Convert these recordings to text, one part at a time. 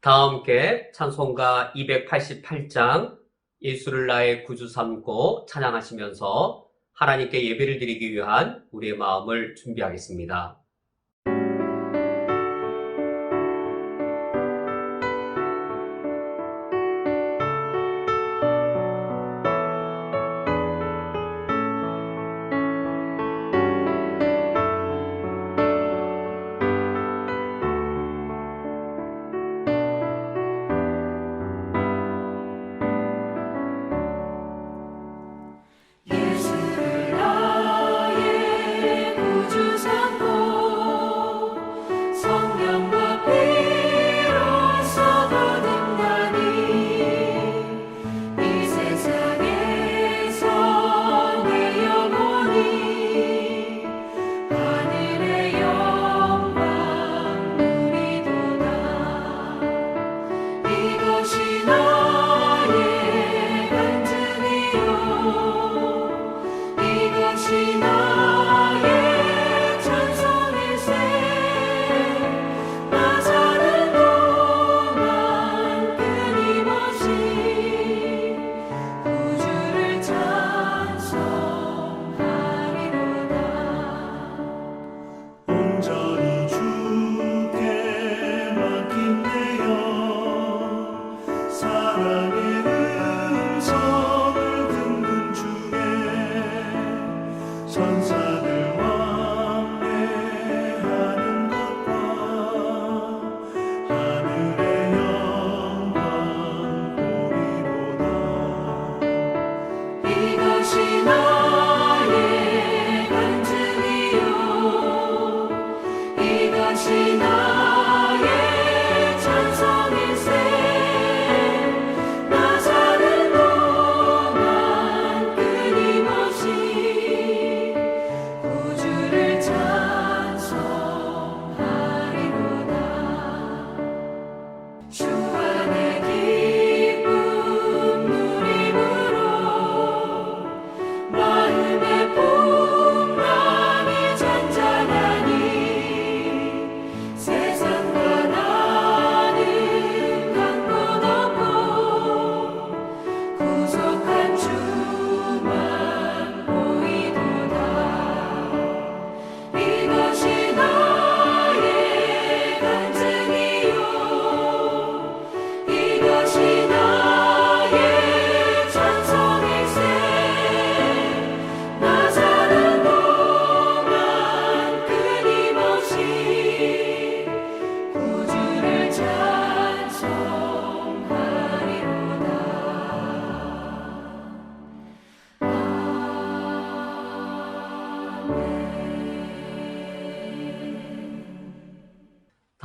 다 함께 찬송가 288장 예수를 나의 구주 삼고 찬양하시면서 하나님께 예배를 드리기 위한 우리의 마음을 준비하겠습니다.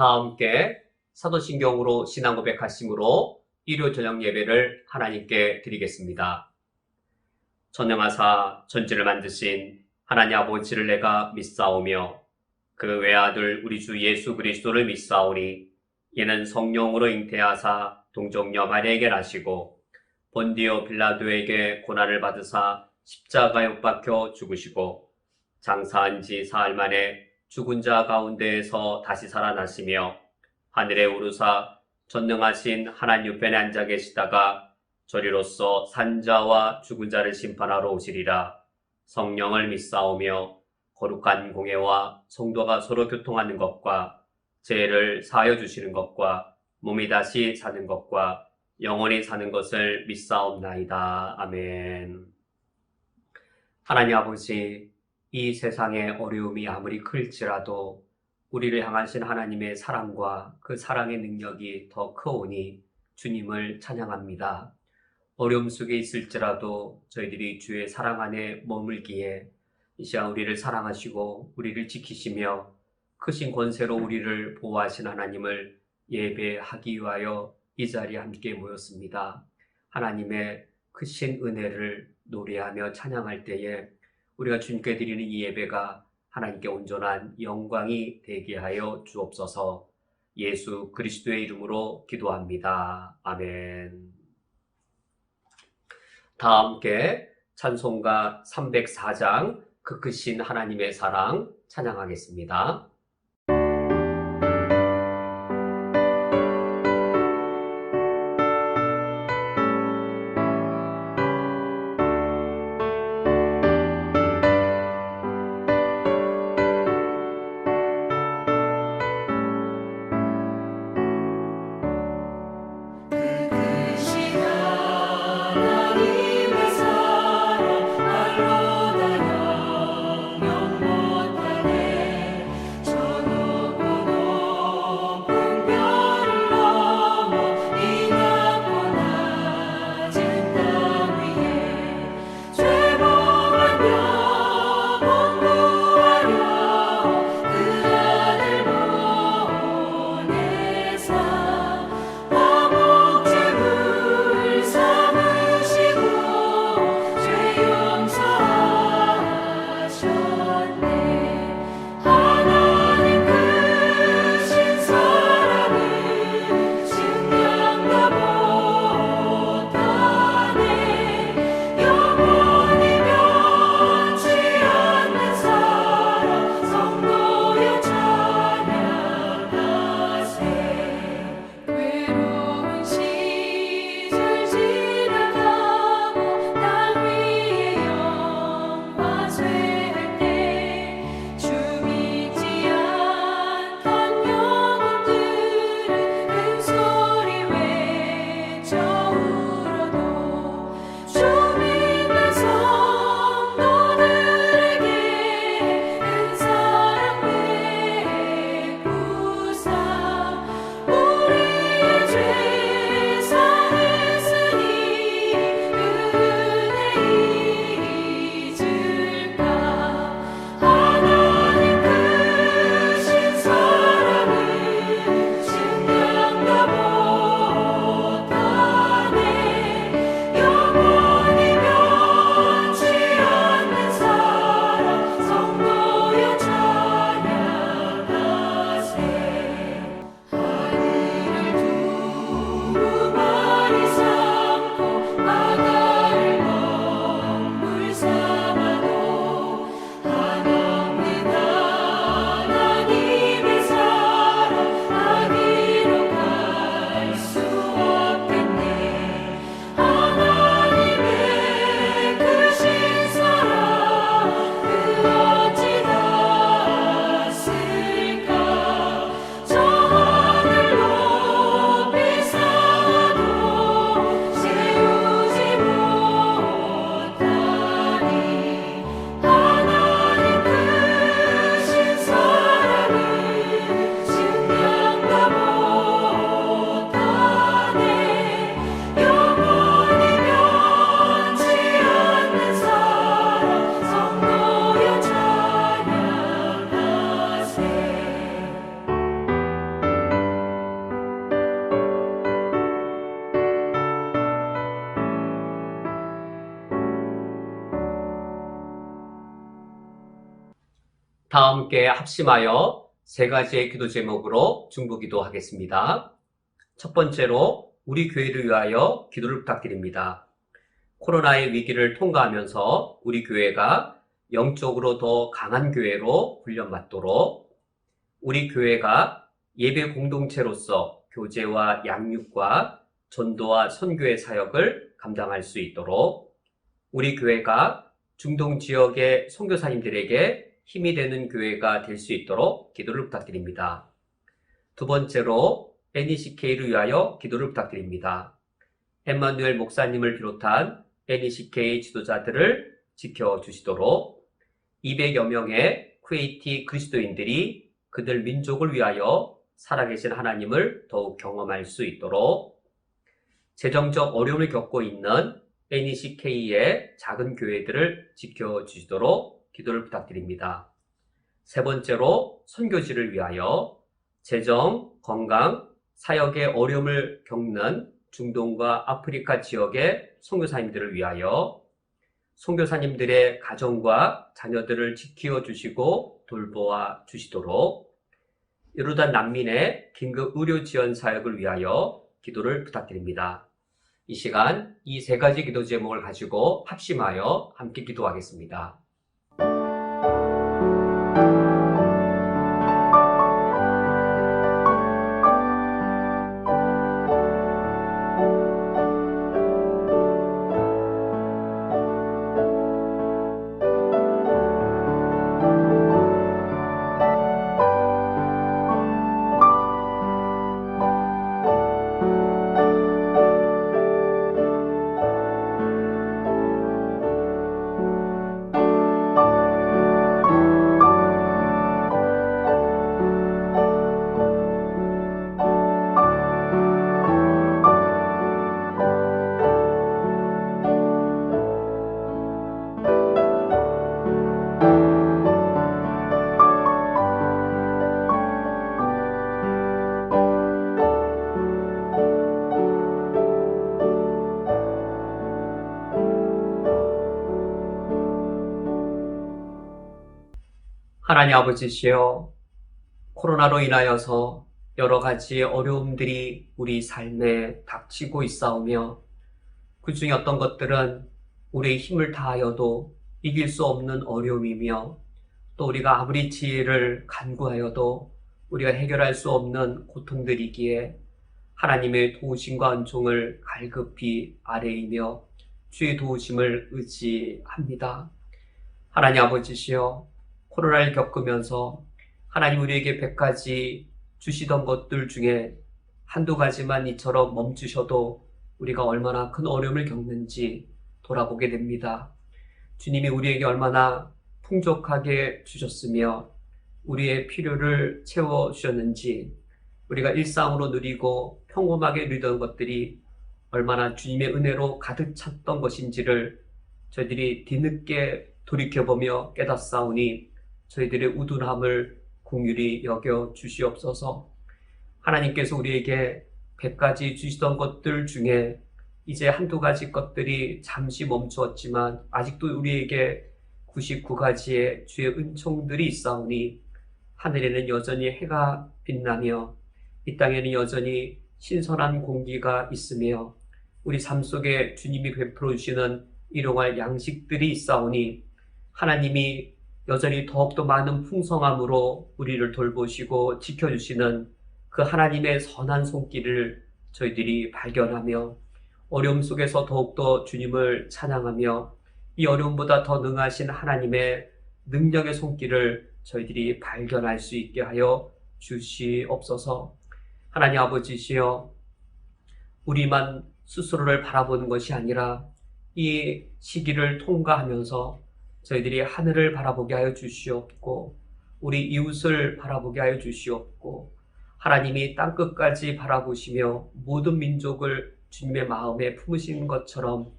다 함께 사도신경으로 신앙 고백하심으로 일요 저녁 예배를 하나님께 드리겠습니다. 전능하사 전지를 만드신 하나님 아버지를 내가 믿사오며 그 외아들 우리 주 예수 그리스도를 믿사오니 이는 성령으로 잉태하사 동정녀 마리아에게 나시고 본디오 빌라도에게 고난을 받으사 십자가에 못 박혀 죽으시고 장사한 지 사흘 만에 죽은 자 가운데에서 다시 살아나시며 하늘에 오르사 전능하신 하나님 우편에 앉아 계시다가 저리로서 산자와 죽은 자를 심판하러 오시리라. 성령을 믿사오며 거룩한 공예와 성도가 서로 교통하는 것과 죄를 사하여 주시는 것과 몸이 다시 사는 것과 영원히 사는 것을 믿사옵나이다. 아멘. 하나님 아버지, 이 세상의 어려움이 아무리 클지라도 우리를 향하신 하나님의 사랑과 그 사랑의 능력이 더 크오니 주님을 찬양합니다. 어려움 속에 있을지라도 저희들이 주의 사랑 안에 머물기에 이 시간 우리를 사랑하시고 우리를 지키시며 크신 권세로 우리를 보호하신 하나님을 예배하기 위하여 이 자리에 함께 모였습니다. 하나님의 크신 은혜를 노래하며 찬양할 때에 우리가 주님께 드리는 이 예배가 하나님께 온전한 영광이 되게 하여 주옵소서. 예수 그리스도의 이름으로 기도합니다. 아멘. 다 함께 찬송가 304장 그 크신 하나님의 사랑 찬양하겠습니다. 다 함께 합심하여 세 가지의 기도 제목으로 중보기도 하겠습니다. 첫 번째로 우리 교회를 위하여 기도를 부탁드립니다. 코로나의 위기를 통과하면서 우리 교회가 영적으로 더 강한 교회로 훈련받도록 우리 교회가 예배 공동체로서 교제와 양육과 전도와 선교의 사역을 감당할 수 있도록 우리 교회가 중동 지역의 선교사님들에게 힘이 되는 교회가 될 수 있도록 기도를 부탁드립니다. 두 번째로 NECK를 위하여 기도를 부탁드립니다. 엠마누엘 목사님을 비롯한 NECK 지도자들을 지켜주시도록 200여 명의 쿠웨이티 그리스도인들이 그들 민족을 위하여 살아계신 하나님을 더욱 경험할 수 있도록 재정적 어려움을 겪고 있는 NECK의 작은 교회들을 지켜주시도록 기도를 부탁드립니다. 세 번째로 선교지를 위하여 재정, 건강, 사역의 어려움을 겪는 중동과 아프리카 지역의 선교사님들을 위하여 선교사님들의 가정과 자녀들을 지켜주시고 돌보아 주시도록 요르단 난민의 긴급 의료 지원 사역을 위하여 기도를 부탁드립니다. 이 시간 이 세 가지 기도 제목을 가지고 합심하여 함께 기도하겠습니다. 하나님 아버지시여, 코로나로 인하여서 여러 가지 어려움들이 우리 삶에 닥치고 있사오며 그 중에 어떤 것들은 우리의 힘을 다하여도 이길 수 없는 어려움이며 또 우리가 아무리 지혜를 간구하여도 우리가 해결할 수 없는 고통들이기에 하나님의 도우심과 은총을 갈급히 아뢰이며 주의 도우심을 의지합니다. 하나님 아버지시여, 코로나를 겪으면서 하나님 우리에게 100가지 주시던 것들 중에 한두 가지만 이처럼 멈추셔도 우리가 얼마나 큰 어려움을 겪는지 돌아보게 됩니다. 주님이 우리에게 얼마나 풍족하게 주셨으며 우리의 필요를 채워주셨는지, 우리가 일상으로 누리고 평범하게 누리던 것들이 얼마나 주님의 은혜로 가득 찼던 것인지를 저희들이 뒤늦게 돌이켜보며 깨닫사오니 저희들의 우둔함을 긍휼히 여겨 주시옵소서. 하나님께서 우리에게 100가지 주시던 것들 중에 이제 한두 가지 것들이 잠시 멈추었지만 아직도 우리에게 99가지의 주의 은총들이 있사오니 하늘에는 여전히 해가 빛나며 이 땅에는 여전히 신선한 공기가 있으며 우리 삶 속에 주님이 베풀어 주시는 일용할 양식들이 있사오니 하나님이 여전히 더욱더 많은 풍성함으로 우리를 돌보시고 지켜주시는 그 하나님의 선한 손길을 저희들이 발견하며 어려움 속에서 더욱더 주님을 찬양하며 이 어려움보다 더 능하신 하나님의 능력의 손길을 저희들이 발견할 수 있게 하여 주시옵소서. 하나님 아버지시여, 우리만 스스로를 바라보는 것이 아니라 이 시기를 통과하면서 저희들이 하늘을 바라보게 하여 주시옵고 우리 이웃을 바라보게 하여 주시옵고 하나님이 땅끝까지 바라보시며 모든 민족을 주님의 마음에 품으신 것처럼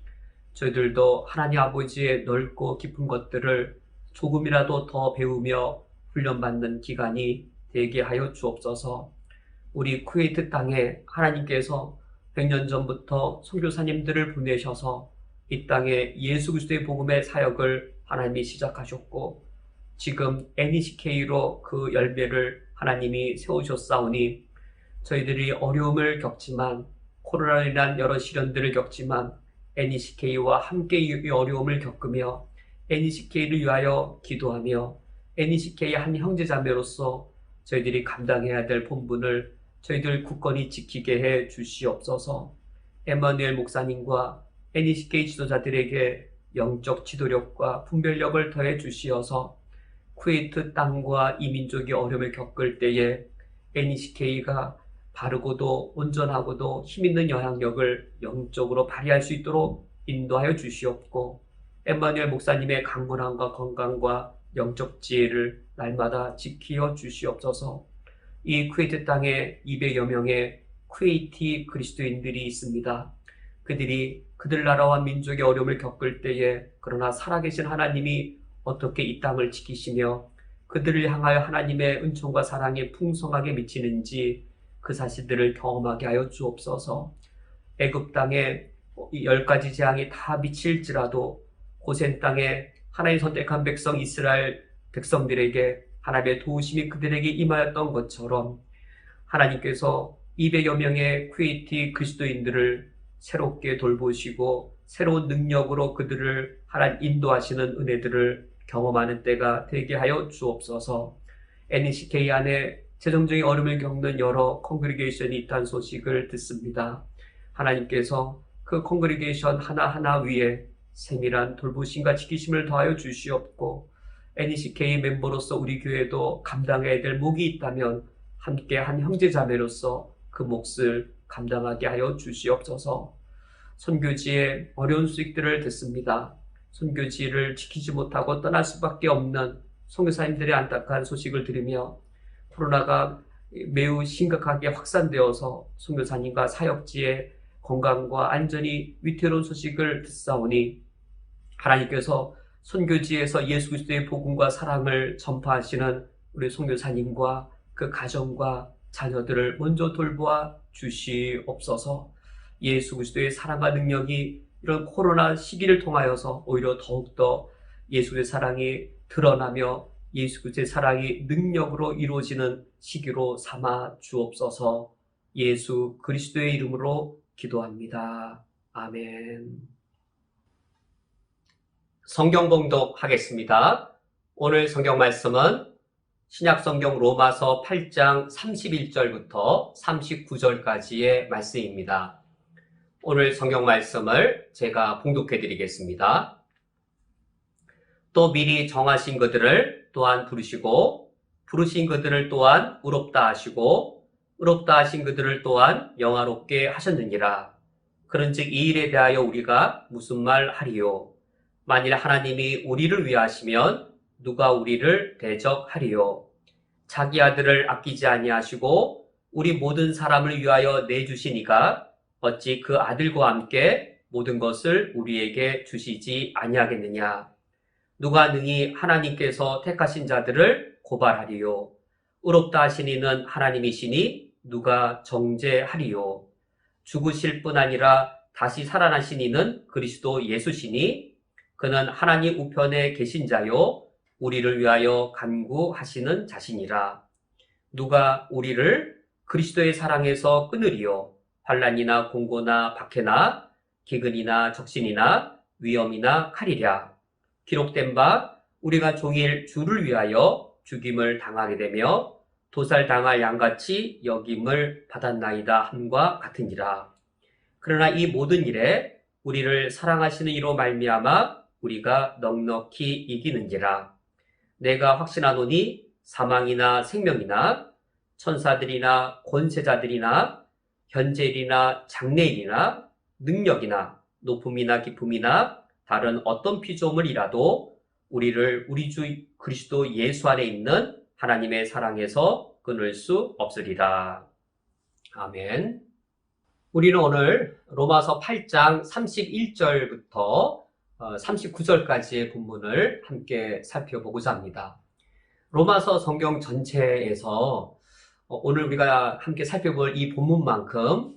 저희들도 하나님 아버지의 넓고 깊은 것들을 조금이라도 더 배우며 훈련받는 기간이 되게 하여 주옵소서. 우리 쿠웨이트 땅에 하나님께서 100년 전부터 선교사님들을 보내셔서 이 땅에 예수 그리스도의 복음의 사역을 하나님이 시작하셨고 지금 NECK로 그 열매를 하나님이 세우셨사오니 저희들이 어려움을 겪지만 코로나로 인한 여러 시련들을 겪지만 NECK와 함께 이 어려움을 겪으며 NECK를 위하여 기도하며 NECK의 한 형제자매로서 저희들이 감당해야 될 본분을 저희들 굳건히 지키게 해 주시옵소서. 엠마누엘 목사님과 NECK 지도자들에게 영적 지도력과 분별력을 더해 주시어서 쿠웨이트 땅과 이 민족이 어려움을 겪을 때에 NECK가 바르고도 온전하고도 힘있는 영향력을 영적으로 발휘할 수 있도록 인도하여 주시옵고, 엠마누엘 목사님의 강건함과 건강과 영적 지혜를 날마다 지키어 주시옵소서. 이 쿠웨이트 땅에 200여 명의 쿠웨이티 그리스도인들이 있습니다. 그들이 그들 나라와 민족의 어려움을 겪을 때에 그러나 살아계신 하나님이 어떻게 이 땅을 지키시며 그들을 향하여 하나님의 은총과 사랑이 풍성하게 미치는지 그 사실들을 경험하게 하여 주옵소서. 애굽 땅에 10가지 재앙이 다 미칠지라도 고센 땅에 하나님 선택한 백성 이스라엘 백성들에게 하나님의 도우심이 그들에게 임하였던 것처럼 하나님께서 200여 명의 쿠웨이티 그리스도인들을 새롭게 돌보시고 새로운 능력으로 그들을 하나님 인도하시는 은혜들을 경험하는 때가 되게 하여 주옵소서. NECK 안에 재정적인 어려움을 겪는 여러 컨그리게이션이 있다는 소식을 듣습니다. 하나님께서 그 컨그리게이션 하나하나 위에 세밀한 돌보심과 지키심을 더하여 주시옵고, NECK 멤버로서 우리 교회도 감당해야 될 몫이 있다면 함께 한 형제자매로서 그 몫을 감당하게 하여 주시옵소서. 선교지의 어려운 수익들을 듣습니다. 선교지를 지키지 못하고 떠날 수밖에 없는 선교사님들의 안타까운 소식을 들으며 코로나가 매우 심각하게 확산되어서 선교사님과 사역지의 건강과 안전이 위태로운 소식을 듣사오니 하나님께서 선교지에서 예수 그리스도의 복음과 사랑을 전파하시는 우리 선교사님과 그 가정과 자녀들을 먼저 돌보아 주시옵소서. 예수 그리스도의 사랑과 능력이 이런 코로나 시기를 통하여서 오히려 더욱더 예수의 사랑이 드러나며 예수 그리스도의 사랑이 능력으로 이루어지는 시기로 삼아 주옵소서. 예수 그리스도의 이름으로 기도합니다. 아멘. 성경 봉독하겠습니다. 오늘 성경 말씀은 신약성경 로마서 8장 31절부터 39절까지의 말씀입니다. 오늘 성경 말씀을 제가 봉독해 드리겠습니다. 또 미리 정하신 그들을 또한 부르시고 부르신 그들을 또한 의롭다 하시고 의롭다 하신 그들을 또한 영화롭게 하셨느니라. 그런즉 이 일에 대하여 우리가 무슨 말 하리요? 만일 하나님이 우리를 위하시면 누가 우리를 대적하리요? 자기 아들을 아끼지 아니하시고 우리 모든 사람을 위하여 내주시니가 어찌 그 아들과 함께 모든 것을 우리에게 주시지 아니하겠느냐? 누가 능히 하나님께서 택하신 자들을 고발하리요? 의롭다 하신 이는 하나님이시니 누가 정죄하리요? 죽으실 뿐 아니라 다시 살아나신 이는 그리스도 예수시니 그는 하나님 우편에 계신 자요 우리를 위하여 간구하시는 자시니라. 누가 우리를 그리스도의 사랑에서 끊으리요? 환난이나 공고나 박해나 기근이나 적신이나 위험이나 칼이랴. 기록된 바 우리가 종일 주를 위하여 죽임을 당하게 되며 도살당할 양같이 여김을 받았나이다 함과 같으니라. 그러나 이 모든 일에 우리를 사랑하시는 이로 말미암아 우리가 넉넉히 이기는지라. 내가 확신하노니 사망이나 생명이나 천사들이나 권세자들이나 현재일이나 장래일이나 능력이나 높음이나 깊음이나 다른 어떤 피조물이라도 우리를 우리 주 그리스도 예수 안에 있는 하나님의 사랑에서 끊을 수 없으리라. 아멘. 우리는 오늘 로마서 8장 31절부터 39절까지의 본문을 함께 살펴보고자 합니다. 로마서 성경 전체에서 오늘 우리가 함께 살펴볼 이 본문만큼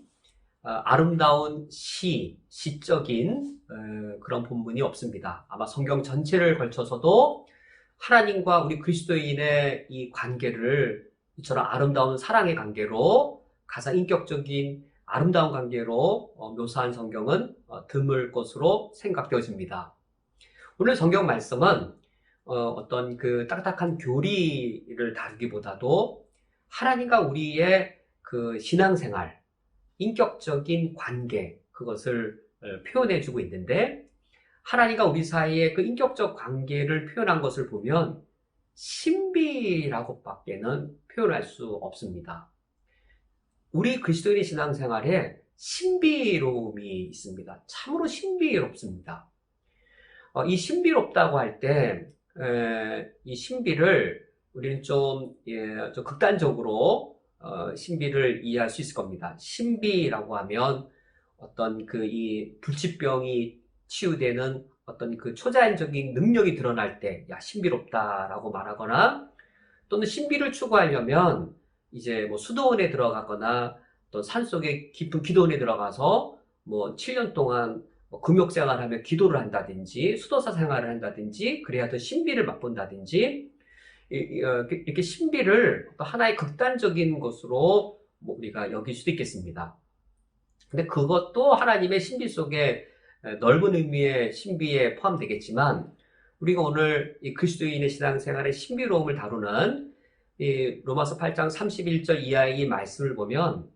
아름다운 시적인 그런 본문이 없습니다. 아마 성경 전체를 걸쳐서도 하나님과 우리 그리스도인의 이 관계를 이처럼 아름다운 사랑의 관계로 가장 인격적인 아름다운 관계로 묘사한 성경은 드물 것으로 생각되어집니다. 오늘 성경 말씀은 어떤 그 딱딱한 교리를 다루기보다도 하나님과 우리의 그 신앙생활, 인격적인 관계, 그것을 표현해주고 있는데, 하나님과 우리 사이의 그 인격적 관계를 표현한 것을 보면 신비라고밖에는 표현할 수 없습니다. 우리 그리스도인의 신앙생활에 신비로움이 있습니다. 참으로 신비롭습니다. 이 신비롭다고 할 때, 이 신비를 우리는 좀 극단적으로 신비를 이해할 수 있을 겁니다. 신비라고 하면 어떤 그 이 불치병이 치유되는 어떤 그 초자연적인 능력이 드러날 때, 야, 신비롭다라고 말하거나, 또는 신비를 추구하려면 이제 뭐 수도원에 들어가거나 또 산속에 깊은 기도원에 들어가서 뭐 7년 동안 뭐 금욕생활을 하며 기도를 한다든지 수도사 생활을 한다든지 그래야 더 신비를 맛본다든지 이렇게 신비를 또 하나의 극단적인 것으로 뭐 우리가 여길 수도 있겠습니다. 근데 그것도 하나님의 신비 속에 넓은 의미의 신비에 포함되겠지만 우리가 오늘 이 그리스도인의 신앙생활의 신비로움을 다루는 이 로마서 8장 31절 이하의 말씀을 보면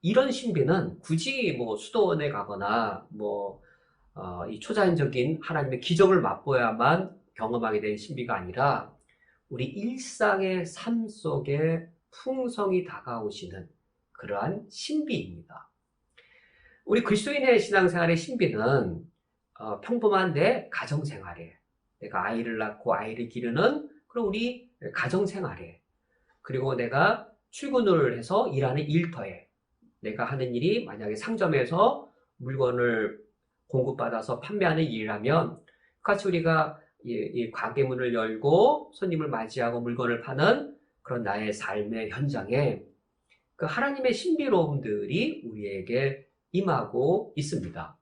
이런 신비는 굳이 뭐 수도원에 가거나 이 초자연적인 하나님의 기적을 맛보야만 경험하게 된 신비가 아니라 우리 일상의 삶 속에 풍성히 다가오시는 그러한 신비입니다. 우리 그리스도인의 신앙생활의 신비는 평범한 내 가정생활에, 내가 아이를 낳고 아이를 기르는 그런 우리 가정생활에, 그리고 내가 출근을 해서 일하는 일터에, 내가 하는 일이 만약에 상점에서 물건을 공급받아서 판매하는 일이라면 같이 우리가 이 가게문을 열고 손님을 맞이하고 물건을 파는 그런 나의 삶의 현장에 그 하나님의 신비로움들이 우리에게 임하고 있습니다.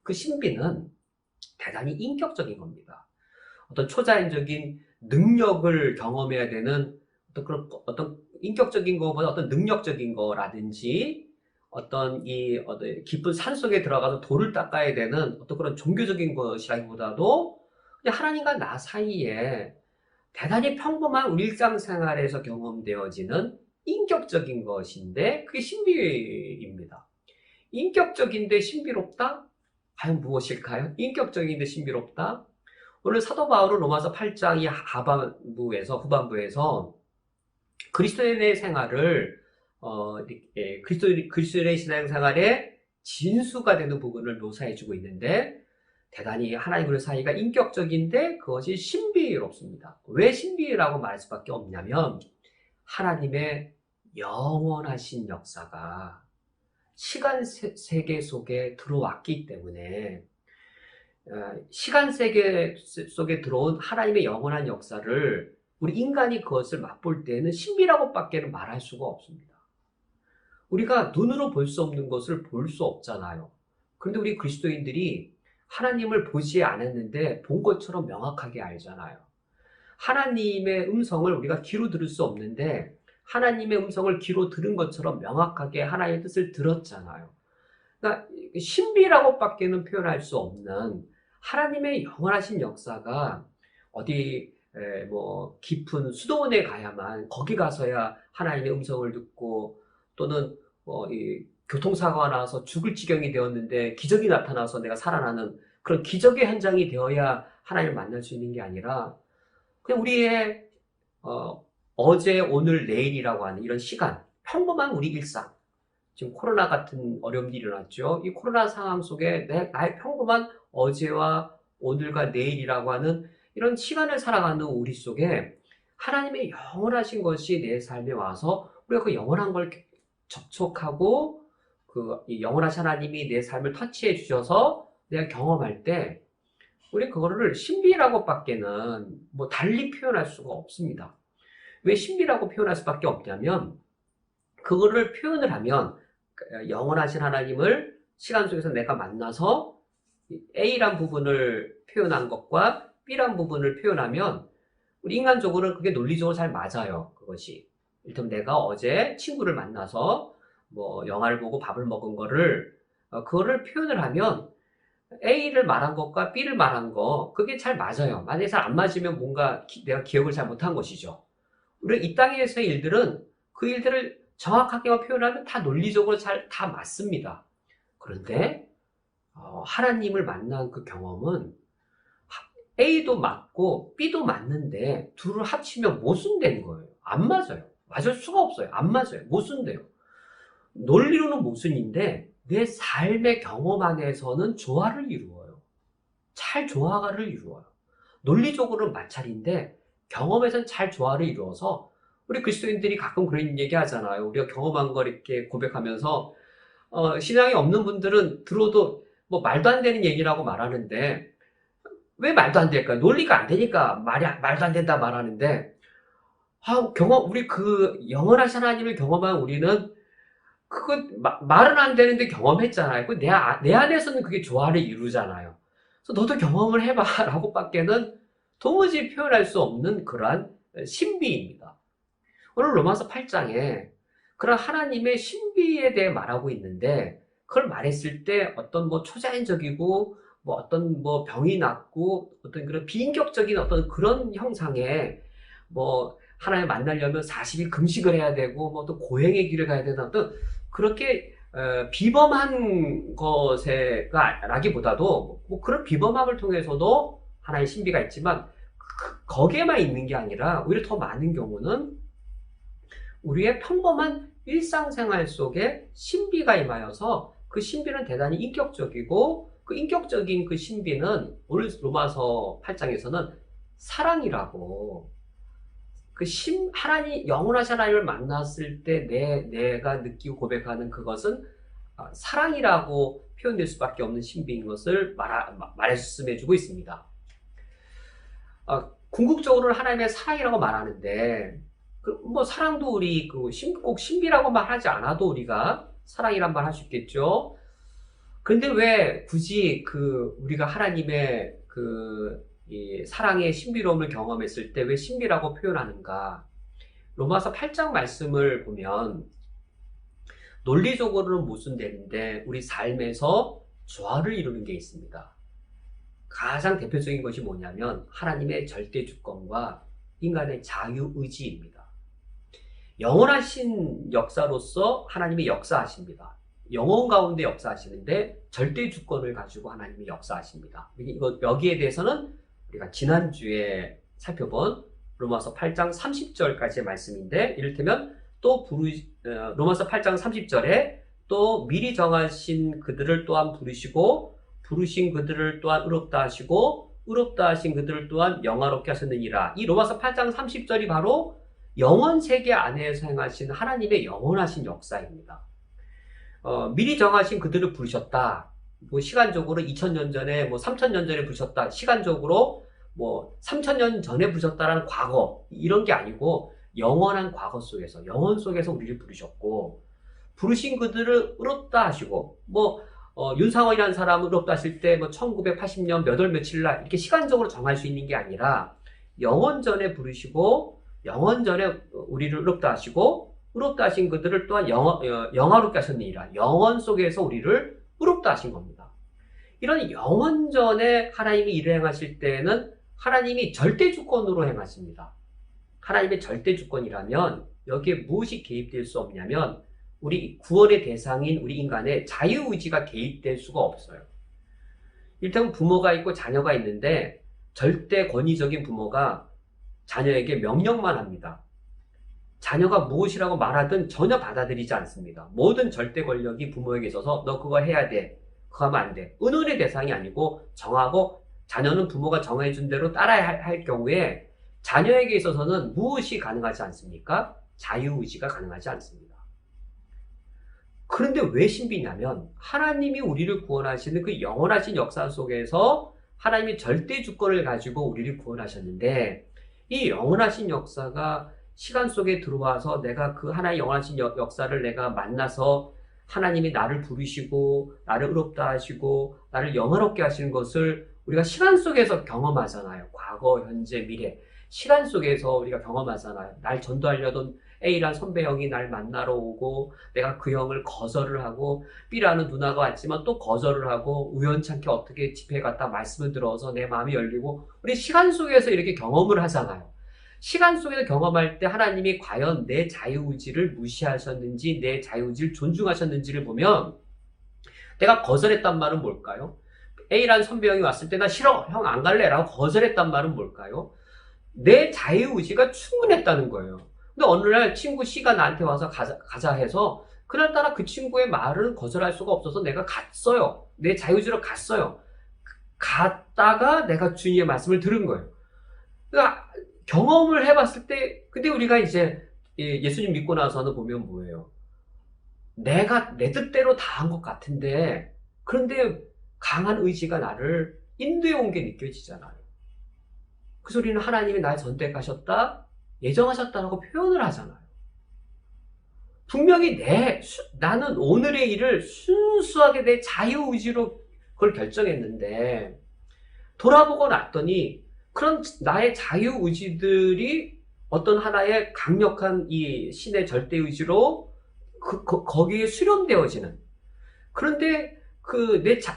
그 신비는 대단히 인격적인 겁니다. 어떤 초자연적인 능력을 경험해야 되는 어떤 인격적인 것보다 어떤 능력적인 거라든지 어떤 깊은 산속에 들어가서 돌을 닦아야 되는 어떤 그런 종교적인 것이라기보다도 그냥 하나님과 나 사이에 대단히 평범한 우리 일상생활에서 경험되어지는 인격적인 것인데 그게 신비입니다. 인격적인데 신비롭다? 과연 무엇일까요? 인격적인데 신비롭다? 오늘 사도 바울은 로마서 8장 이 후반부에서 그리스도인의 생활을 그리스도인의 신앙생활의 진수가 되는 부분을 묘사해주고 있는데 대단히 하나님과 사이가 인격적인데 그것이 신비롭습니다. 왜 신비라고 말할 수밖에 없냐면 하나님의 영원하신 역사가 시간 세계 속에 들어왔기 때문에 시간 세계 속에 들어온 하나님의 영원한 역사를 우리 인간이 그것을 맛볼 때는 신비라고밖에는 말할 수가 없습니다. 우리가 눈으로 볼 수 없는 것을 볼 수 없잖아요. 그런데 우리 그리스도인들이 하나님을 보지 않았는데 본 것처럼 명확하게 알잖아요. 하나님의 음성을 우리가 귀로 들을 수 없는데 하나님의 음성을 귀로 들은 것처럼 명확하게 하나님의 뜻을 들었잖아요. 그러니까 신비라고밖에는 표현할 수 없는 하나님의 영원하신 역사가 어디 깊은 수도원에 가야만 거기 가서야 하나님의 음성을 듣고 또는 교통사고가 나서 죽을 지경이 되었는데 기적이 나타나서 내가 살아나는 그런 기적의 현장이 되어야 하나님을 만날 수 있는 게 아니라 그냥 우리의 어제, 오늘, 내일이라고 하는 이런 시간, 평범한 우리 일상. 지금 코로나 같은 어려움이 일어났죠. 이 코로나 상황 속에 나의 평범한 어제와 오늘과 내일이라고 하는 이런 시간을 살아가는 우리 속에 하나님의 영원하신 것이 내 삶에 와서 우리가 그 영원한 걸 접촉하고 이 영원하신 하나님이 내 삶을 터치해 주셔서 내가 경험할 때 우리 그거를 신비라고밖에는 달리 표현할 수가 없습니다. 왜 신비라고 표현할 수밖에 없냐면 그거를 표현을 하면 영원하신 하나님을 시간 속에서 내가 만나서 A란 부분을 표현한 것과 B란 부분을 표현하면 우리 인간적으로는 그게 논리적으로 잘 맞아요. 그것이. 일단 내가 어제 친구를 만나서 뭐 영화를 보고 밥을 먹은 거를 그거를 표현을 하면 A를 말한 것과 B를 말한 거 그게 잘 맞아요. 만약에 잘 안 맞으면 뭔가 내가 기억을 잘 못한 것이죠. 우리 이 땅에서의 일들은 그 일들을 정확하게 표현하면 다 논리적으로 잘 다 맞습니다. 그런데 하나님을 만난 그 경험은 A도 맞고 B도 맞는데 둘을 합치면 모순된 거예요. 안 맞아요. 맞을 수가 없어요. 안 맞아요. 모순돼요. 논리로는 모순인데 내 삶의 경험 안에서는 조화를 이루어요. 잘 조화를 이루어요. 논리적으로는 마찰인데 경험에서는 잘 조화를 이루어서 우리 그리스도인들이 가끔 그런 얘기 하잖아요. 우리가 경험한 걸 이렇게 고백하면서 신앙이 없는 분들은 들어도 뭐 말도 안 되는 얘기라고 말하는데 왜 말도 안 될까요? 논리가 안 되니까 말도 안 된다 말하는데 우리 그 영원하신 하나님을 경험한 우리는 그거 말은 안 되는데 경험했잖아요. 내 안에서는 그게 조화를 이루잖아요. 그래서 너도 경험을 해봐 라고 밖에는 도무지 표현할 수 없는 그러한 신비입니다. 오늘 로마서 8장에 그런 하나님의 신비에 대해 말하고 있는데 그걸 말했을 때 어떤 뭐 초자연적이고 뭐 어떤 뭐 병이 낫고 어떤 그런 비인격적인 어떤 그런 형상의 뭐 하나님 만나려면 40일 금식을 해야 되고 뭐 또 고행의 길을 가야 되는 어떤 그렇게 비범한 것에가 라기보다도 뭐 그런 비범함을 통해서도 하나의 신비가 있지만 거기에만 있는 게 아니라 오히려 더 많은 경우는 우리의 평범한 일상생활 속에 신비가 임하여서 그 신비는 대단히 인격적이고 그 인격적인 그 신비는 오늘 로마서 8장에서는 사랑이라고 하나님, 영원하신 하나님을 만났을 때 내가 느끼고 고백하는 그것은 사랑이라고 표현될 수밖에 없는 신비인 것을 말씀해주고 있습니다. 궁극적으로는 하나님의 사랑이라고 말하는데, 뭐 사랑도 우리 꼭 신비라고 말하지 않아도 우리가 사랑이란 말 할 수 있겠죠. 그런데 왜 굳이 우리가 하나님의 이 사랑의 신비로움을 경험했을 때 왜 신비라고 표현하는가? 로마서 8장 말씀을 보면 논리적으로는 모순되는데 우리 삶에서 조화를 이루는 게 있습니다. 가장 대표적인 것이 뭐냐면 하나님의 절대 주권과 인간의 자유의지입니다. 영원하신 역사로서 하나님이 역사하십니다. 영혼 가운데 역사하시는데 절대 주권을 가지고 하나님이 역사하십니다. 여기에 대해서는 우리가 지난주에 살펴본 로마서 8장 30절까지의 말씀인데 이를테면 로마서 8장 30절에 또 미리 정하신 그들을 또한 부르시고 부르신 그들을 또한 의롭다 하시고 의롭다 하신 그들을 또한 영화롭게 하셨느니라. 이 로마서 8장 30절이 바로 영원 세계 안에서 행하신 하나님의 영원하신 역사입니다. 미리 정하신 그들을 부르셨다. 뭐 시간적으로 2000년 전에 뭐 3000년 전에 부르셨다. 시간적으로 뭐 3000년 전에 부르셨다라는 과거 이런 게 아니고 영원한 과거 속에서 영원 속에서 우리를 부르셨고 부르신 그들을 의롭다 하시고 윤상원이라는 사람을 의롭다 하실 때 뭐 1980년 몇 월 며칠 날 이렇게 시간적으로 정할 수 있는 게 아니라 영원 전에 부르시고 영원 전에 우리를 의롭다 하시고 의롭다 하신 그들을 또한 영화롭게 하셨느니라. 영원 속에서 우리를 의롭다 하신 겁니다. 이런 영원 전에 하나님이 일을 행하실 때는 하나님이 절대 주권으로 행하십니다. 하나님의 절대 주권이라면 여기에 무엇이 개입될 수 없냐면 우리 구원의 대상인 우리 인간의 자유의지가 개입될 수가 없어요. 일단 부모가 있고 자녀가 있는데 절대 권위적인 부모가 자녀에게 명령만 합니다. 자녀가 무엇이라고 말하든 전혀 받아들이지 않습니다. 모든 절대 권력이 부모에게 있어서 너 그거 해야 돼. 그거 하면 안 돼. 의논의 대상이 아니고 정하고 자녀는 부모가 정해준 대로 따라야 할 경우에 자녀에게 있어서는 무엇이 가능하지 않습니까? 자유의지가 가능하지 않습니다. 그런데 왜 신비냐면 하나님이 우리를 구원하시는 그 영원하신 역사 속에서 하나님이 절대 주권을 가지고 우리를 구원하셨는데 이 영원하신 역사가 시간 속에 들어와서 내가 그 하나의 영원하신 역사를 내가 만나서 하나님이 나를 부르시고 나를 의롭다 하시고 나를 영화롭게 하시는 것을 우리가 시간 속에서 경험하잖아요. 과거, 현재, 미래. 시간 속에서 우리가 경험하잖아요. 날 전도하려던 A란 선배 형이 날 만나러 오고, 내가 그 형을 거절을 하고, B라는 누나가 왔지만 또 거절을 하고, 우연찮게 어떻게 집회 갔다 말씀을 들어서 내 마음이 열리고, 우리 시간 속에서 이렇게 경험을 하잖아요. 시간 속에서 경험할 때 하나님이 과연 내 자유의지를 무시하셨는지, 내 자유의지를 존중하셨는지를 보면, 내가 거절했단 말은 뭘까요? A라는 선배 형이 왔을 때 나 싫어, 형 안 갈래 라고 거절했단 말은 뭘까요? 내 자유의지가 충분했다는 거예요. 근데 어느 날 친구 C가 나한테 와서 가자 해서 그날따라 그 친구의 말을 거절할 수가 없어서 내가 갔어요. 내 자유의지로 갔어요. 갔다가 내가 주님의 말씀을 들은 거예요. 그러니까 경험을 해봤을 때, 근데 우리가 이제 예수님 믿고 나서는 보면 뭐예요? 내가 내 뜻대로 다 한 것 같은데, 그런데 강한 의지가 나를 인도해 온 게 느껴지잖아요. 그래서 우리는 하나님이 날 선택하셨다, 예정하셨다라고 표현을 하잖아요. 분명히 나는 오늘의 일을 순수하게 내 자유의지로 그걸 결정했는데, 돌아보고 났더니 그런 나의 자유의지들이 어떤 하나의 강력한 이 신의 절대의지로 거기에 수렴되어지는. 그런데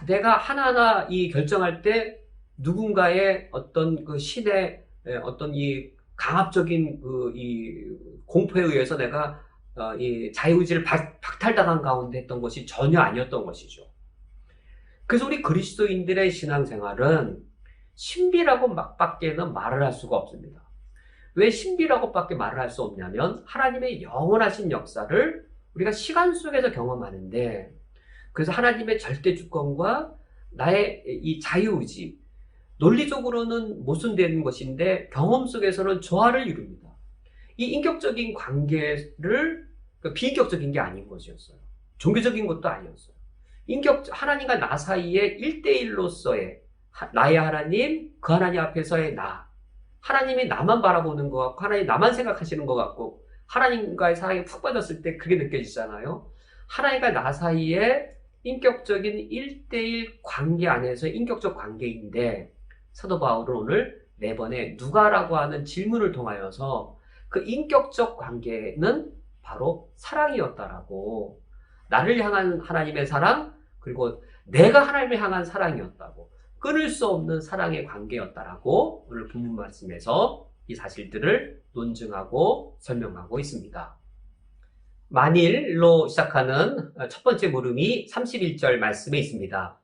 내가 하나하나 이 결정할 때 누군가의 어떤 그 신의 어떤 이 강압적인 이 공포에 의해서 내가 이 자유의지를 박탈당한 가운데 했던 것이 전혀 아니었던 것이죠. 그래서 우리 그리스도인들의 신앙생활은 신비라고 밖에는 말을 할 수가 없습니다. 왜 신비라고 밖에 말을 할 수 없냐면 하나님의 영원하신 역사를 우리가 시간 속에서 경험하는데, 그래서 하나님의 절대 주권과 나의 이 자유의지, 논리적으로는 모순되는 것인데 경험 속에서는 조화를 이룹니다. 이 인격적인 관계를 비인격적인 게 아닌 것이었어요. 종교적인 것도 아니었어요. 하나님과 나 사이에 1대1로서의 나의 하나님, 그 하나님 앞에서의 나. 하나님이 나만 바라보는 것 같고, 하나님 나만 생각하시는 것 같고, 하나님과의 사랑에 푹 빠졌을 때 그게 느껴지잖아요. 하나님과 나 사이에 인격적인 1대1 관계 안에서 인격적 관계인데, 사도 바울은 오늘 4번에 누가라고 하는 질문을 통하여서 그 인격적 관계는 바로 사랑이었다라고, 나를 향한 하나님의 사랑, 그리고 내가 하나님을 향한 사랑이었다고, 끊을 수 없는 사랑의 관계였다라고 오늘 본문 말씀에서 이 사실들을 논증하고 설명하고 있습니다. 만일로 시작하는 첫 번째 물음이 31절 말씀에 있습니다.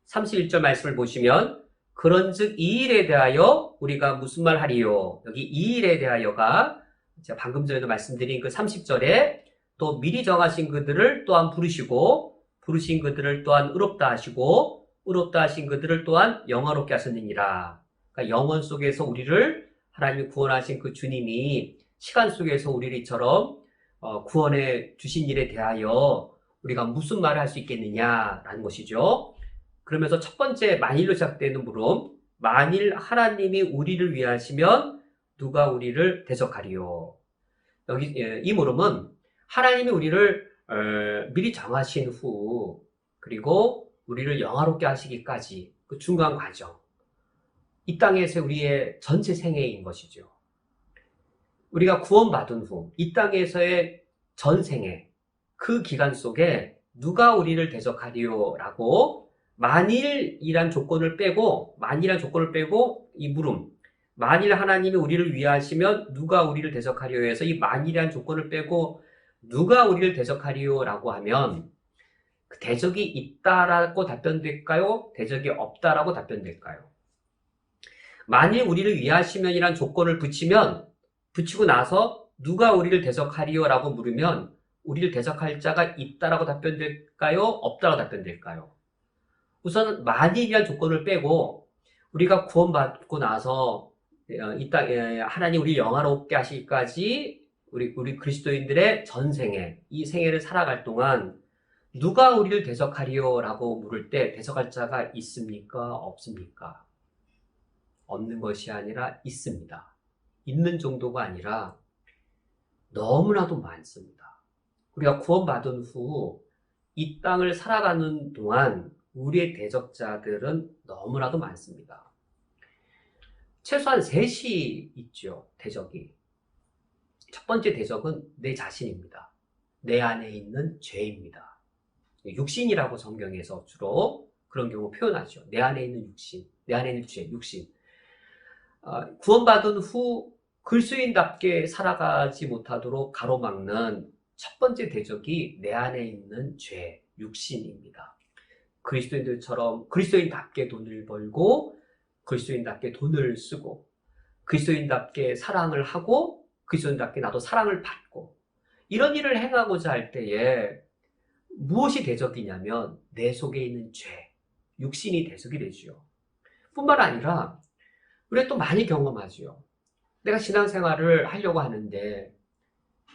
31절 말씀을 보시면 그런즉 이 일에 대하여 우리가 무슨 말 하리요? 여기 이 일에 대하여가 제가 방금 전에도 말씀드린 그 30절에 또 미리 정하신 그들을 또한 부르시고 부르신 그들을 또한 의롭다 하시고 의롭다 하신 그들을 또한 영화롭게 하셨느니라. 그러니까 영원 속에서 우리를 하나님이 구원하신 그 주님이 시간 속에서 우리를 이처럼 구원해 주신 일에 대하여 우리가 무슨 말을 할 수 있겠느냐라는 것이죠. 그러면서 첫 번째 만일로 시작되는 물음, 만일 하나님이 우리를 위하시면 누가 우리를 대적하리요? 여기 이 물음은 하나님이 우리를 미리 정하신 후, 그리고 우리를 영화롭게 하시기까지 그 중간 과정, 이 땅에서 우리의 전체 생애인 것이죠. 우리가 구원받은 후 이 땅에서의 전 생애, 그 기간 속에 누가 우리를 대적하리요라고 만일이란 조건을 빼고 이 물음, 만일 하나님이 우리를 위하시면 누가 우리를 대적하리요 해서 이 만일이란 조건을 빼고 누가 우리를 대적하리요라고 하면 그 대적이 있다라고 답변될까요? 대적이 없다라고 답변될까요? 만일 우리를 위하시면이란 조건을 붙이고 나서 누가 우리를 대적하리요라고 물으면 우리를 대적할 자가 있다라고 답변될까요? 없다라고 답변될까요? 우선 만일이란 조건을 빼고 우리가 구원받고 나서 이 땅에 하나님 우리를 영화롭게 하시기까지 우리 그리스도인들의 전생에 이 생애를 살아갈 동안 누가 우리를 대적하리요라고 물을 때 대적할 자가 있습니까? 없습니까? 없는 것이 아니라 있습니다. 있는 정도가 아니라 너무나도 많습니다. 우리가 구원받은 후 이 땅을 살아가는 동안 우리의 대적자들은 너무나도 많습니다. 최소한 셋이 있죠, 대적이. 첫 번째 대적은 내 자신입니다. 내 안에 있는 죄입니다. 육신이라고 성경에서 주로 그런 경우 표현하죠. 내 안에 있는 육신, 내 안에 있는 죄, 육신. 구원받은 후 그리스도인답게 살아가지 못하도록 가로막는 첫 번째 대적이 내 안에 있는 죄, 육신입니다. 그리스도인들처럼 그리스도인답게 돈을 벌고 그리스도인답게 돈을 쓰고 그리스도인답게 사랑을 하고 그리스도인답게 나도 사랑을 받고 이런 일을 행하고자 할 때에 무엇이 대적이냐면 내 속에 있는 죄, 육신이 대적이 되죠. 뿐만 아니라 우리가 또 많이 경험하죠. 내가 신앙생활을 하려고 하는데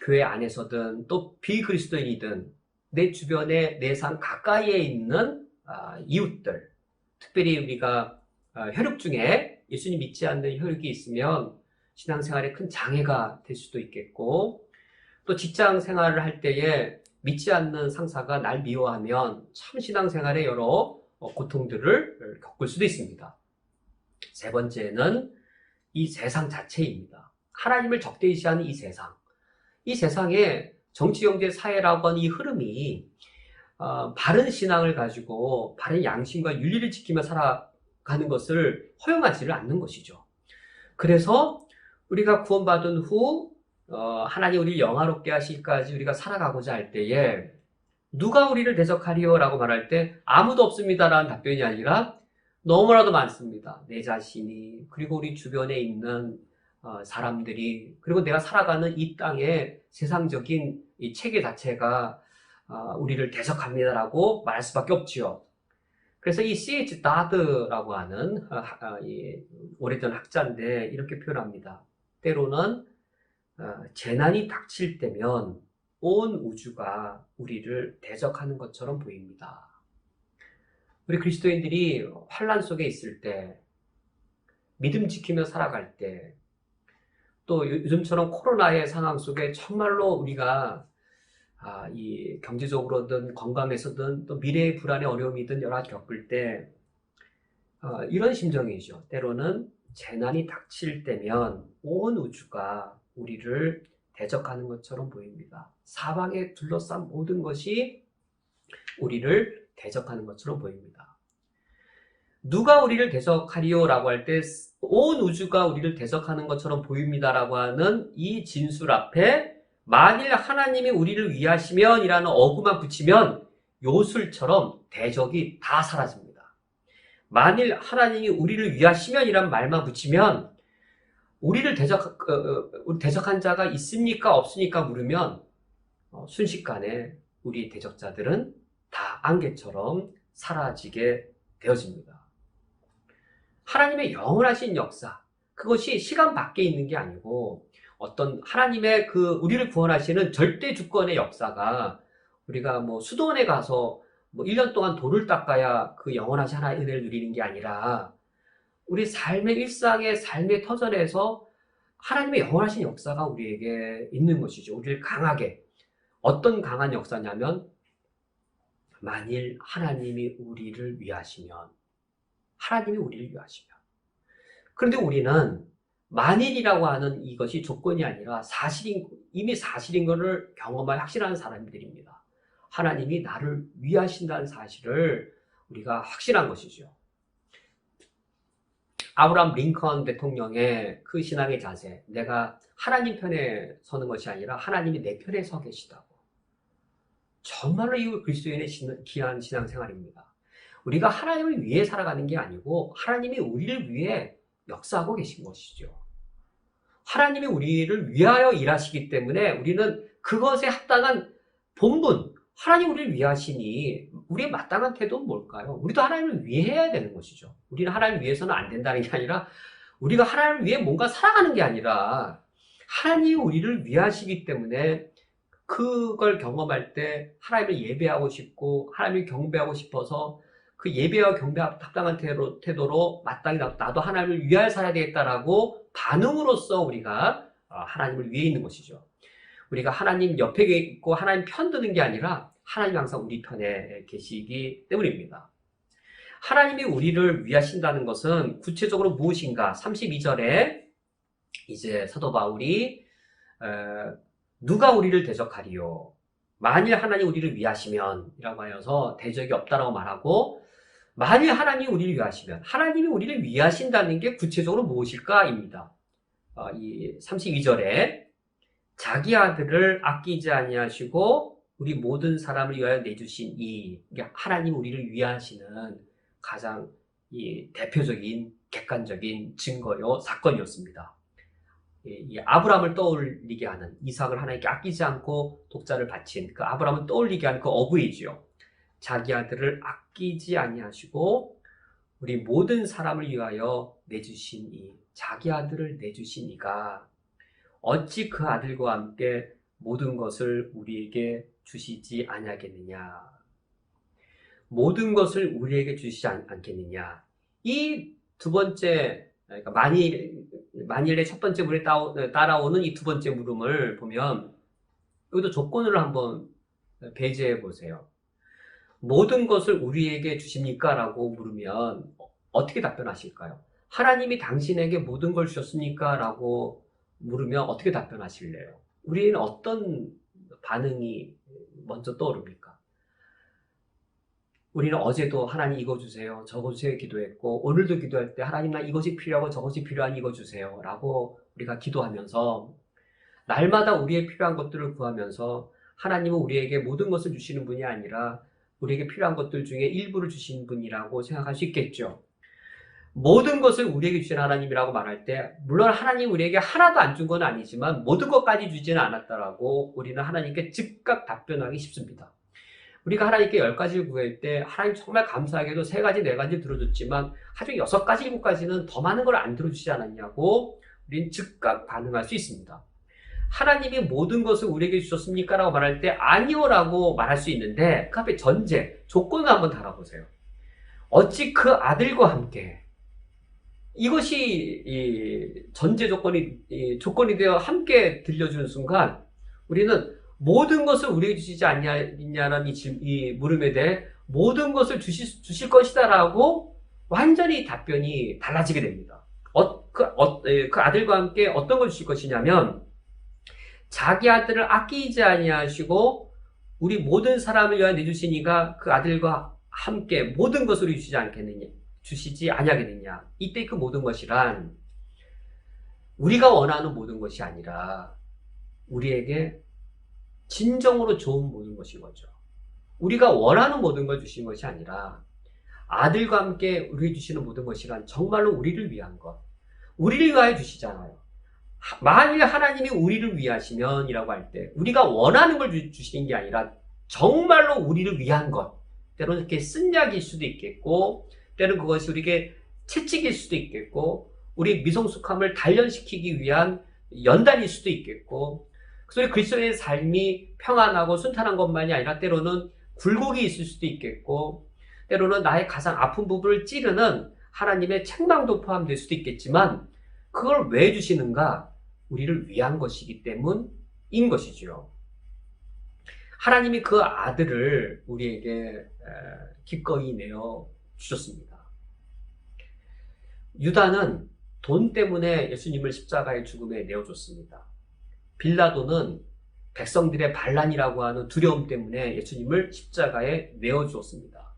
교회 안에서든 또 비그리스도인이든 내 주변에 내 삶 가까이에 있는 이웃들, 특별히 우리가 혈육 중에 예수님 믿지 않는 혈육이 있으면 신앙생활에 큰 장애가 될 수도 있겠고, 또 직장 생활을 할 때에 믿지 않는 상사가 날 미워하면 참 신앙생활에 여러 고통들을 겪을 수도 있습니다. 세 번째는 이 세상 자체입니다. 하나님을 적대시하는 이 세상. 이 세상에 정치, 경제, 사회라고 하는 이 흐름이 바른 신앙을 가지고 바른 양심과 윤리를 지키며 살아가는 것을 허용하지를 않는 것이죠. 그래서 우리가 구원받은 후 하나님 우리를 영화롭게 하실까지 우리가 살아가고자 할 때에 누가 우리를 대적하리요? 라고 말할 때 아무도 없습니다라는 답변이 아니라 너무나도 많습니다. 내 자신이, 그리고 우리 주변에 있는 사람들이, 그리고 내가 살아가는 이 땅의 세상적인 이 체계 자체가 우리를 대적합니다라고 말할 수밖에 없지요. 그래서 이 C.H. 다드라고 하는 이 오래전 학자인데 이렇게 표현합니다. 때로는 재난이 닥칠 때면 온 우주가 우리를 대적하는 것처럼 보입니다. 우리 그리스도인들이 환난 속에 있을 때, 믿음 지키며 살아갈 때, 또 요즘처럼 코로나의 상황 속에 정말로 우리가 이 경제적으로든 건강에서든 또 미래의 불안의 어려움이든 여러 가지 겪을 때 이런 심정이죠. 때로는 재난이 닥칠 때면 온 우주가 우리를 대적하는 것처럼 보입니다. 사방에 둘러싼 모든 것이 우리를 대적하는 것처럼 보입니다. 누가 우리를 대적하리요? 라고 할 때 온 우주가 우리를 대적하는 것처럼 보입니다라고 하는 이 진술 앞에 만일 하나님이 우리를 위하시면 이라는 어구만 붙이면 요술처럼 대적이 다 사라집니다. 만일 하나님이 우리를 위하시면 이라는 말만 붙이면 우리를 대적한 자가 있습니까? 없습니까? 물으면 순식간에 우리 대적자들은 다 안개처럼 사라지게 되어집니다. 하나님의 영원하신 역사, 그것이 시간 밖에 있는 게 아니고 어떤 하나님의 우리를 구원하시는 절대 주권의 역사가 우리가 뭐 수도원에 가서 뭐 1년 동안 돌을 닦아야 그 영원하신 하나님의 은혜를 누리는 게 아니라 우리 삶의 일상의 삶의 터전에서 하나님의 영원하신 역사가 우리에게 있는 것이죠. 우리를 강하게. 어떤 강한 역사냐면 만일 하나님이 우리를 위하시면, 하나님이 우리를 위하시면. 그런데 우리는 만일이라고 하는 이것이 조건이 아니라 이미 사실인 것을 경험하여 확신하는 사람들입니다. 하나님이 나를 위하신다는 사실을 우리가 확신한 것이죠. 아브라함 링컨 대통령의 그 신앙의 자세, 내가 하나님 편에 서는 것이 아니라 하나님이 내 편에 서 계시다고. 정말로 이 그리스도인의 귀한 신앙생활입니다. 우리가 하나님을 위해 살아가는 게 아니고 하나님이 우리를 위해 역사하고 계신 것이죠. 하나님이 우리를 위하여 일하시기 때문에 우리는 그것에 합당한 본분, 하나님 우리를 위하시니 우리의 마땅한 태도는 뭘까요? 우리도 하나님을 위해야 되는 것이죠. 우리는 하나님을 위해서는 안 된다는 게 아니라 우리가 하나님을 위해 뭔가 살아가는 게 아니라 하나님이 우리를 위하시기 때문에 그걸 경험할 때 하나님을 예배하고 싶고 하나님을 경배하고 싶어서 그 예배와 경배 합당한 태도로 마땅히 나도 하나님을 위하여 살아야 되겠다라고 반응으로써 우리가 하나님을 위해 있는 것이죠. 우리가 하나님 옆에 있고 하나님 편 드는 게 아니라 하나님 항상 우리 편에 계시기 때문입니다. 하나님이 우리를 위하신다는 것은 구체적으로 무엇인가? 32절에 이제 사도 바울이 누가 우리를 대적하리요? 만일 하나님 우리를 위하시면 이라고 하여서 대적이 없다라고 말하고, 만일 하나님이 우리를 위하시면, 하나님이 우리를 위하신다는 게 구체적으로 무엇일까입니다. 이 32절에 자기 아들을 아끼지 아니하시고 우리 모든 사람을 위하여 내주신 이게 하나님 우리를 위하시는 가장 이 대표적인 객관적인 증거요 사건이었습니다. 이 아브라함을 떠올리게 하는, 이삭을 하나님께 아끼지 않고 독자를 바친 그 아브라함을 떠올리게 하는 그 어부이지요. 자기 아들을 아끼지 아니하시고 우리 모든 사람을 위하여 내주신 이, 자기 아들을 내주신 이가 어찌 그 아들과 함께 모든 것을 우리에게 주시지 아니하겠느냐. 모든 것을 우리에게 주시지 않겠느냐. 이 두 번째, 그러니까 만일의 첫 번째 물에 따라오는 이 두 번째 물음을 보면 여기도 조건을 한번 배제해 보세요. 모든 것을 우리에게 주십니까? 라고 물으면 어떻게 답변하실까요? 하나님이 당신에게 모든 걸 주셨습니까? 라고 물으면 어떻게 답변하실래요? 우리는 어떤 반응이 먼저 떠오릅니까? 우리는 어제도 하나님 이거 주세요, 저거 주세요 기도했고, 오늘도 기도할 때 하나님 나 이것이 필요하고 저것이 필요하니 이거 주세요 라고 우리가 기도하면서 날마다 우리의 필요한 것들을 구하면서 하나님은 우리에게 모든 것을 주시는 분이 아니라 우리에게 필요한 것들 중에 일부를 주시는 분이라고 생각할 수 있겠죠. 모든 것을 우리에게 주신 하나님이라고 말할 때 물론 하나님 우리에게 하나도 안 준 건 아니지만 모든 것까지 주지는 않았다라고 우리는 하나님께 즉각 답변하기 쉽습니다. 우리가 하나님께 10가지를 구할 때 하나님 정말 감사하게도 3가지, 4가지 들어줬지만 하여튼 6가지, 7가지는 더 많은 걸 안 들어주지 않았냐고 우리는 즉각 반응할 수 있습니다. 하나님이 모든 것을 우리에게 주셨습니까? 라고 말할 때 아니요 라고 말할 수 있는데 그 앞에 전제, 조건을 한번 달아보세요. 어찌 그 아들과 함께, 이것이 이 전제 조건이 되어 함께 들려주는 순간 우리는 모든 것을 우리에게 주시지 않냐는 이 물음에 대해 모든 것을 주실 것이다 라고 완전히 답변이 달라지게 됩니다. 그 아들과 함께 어떤 걸 주실 것이냐면 자기 아들을 아끼지 아니하시고 우리 모든 사람을 위하여 내주신 이가 그 아들과 함께 모든 것을 주시지 아니하겠느냐. 이때 그 모든 것이란 우리가 원하는 모든 것이 아니라 우리에게 진정으로 좋은 모든 것인 거죠. 우리가 원하는 모든 걸 주신 것이 아니라 아들과 함께 우리에게 주시는 모든 것이란 정말로 우리를 위한 것, 우리를 위하여 주시잖아요. 만일 하나님이 우리를 위하시면 이라고 할 때 우리가 원하는 걸 주시는 게 아니라 정말로 우리를 위한 것, 때로는 이렇게 쓴약일 수도 있겠고 때로는 그것이 우리에게 채찍일 수도 있겠고 우리 미성숙함을 단련시키기 위한 연단일 수도 있겠고, 그래서 그리스도의 삶이 평안하고 순탄한 것만이 아니라 때로는 굴곡이 있을 수도 있겠고 때로는 나의 가장 아픈 부분을 찌르는 하나님의 책망도 포함될 수도 있겠지만 그걸 왜 주시는가? 우리를 위한 것이기 때문인 것이죠. 하나님이 그 아들을 우리에게 기꺼이 내어 주셨습니다. 유다는 돈 때문에 예수님을 십자가의 죽음에 내어줬습니다. 빌라도는 백성들의 반란이라고 하는 두려움 때문에 예수님을 십자가에 내어주었습니다.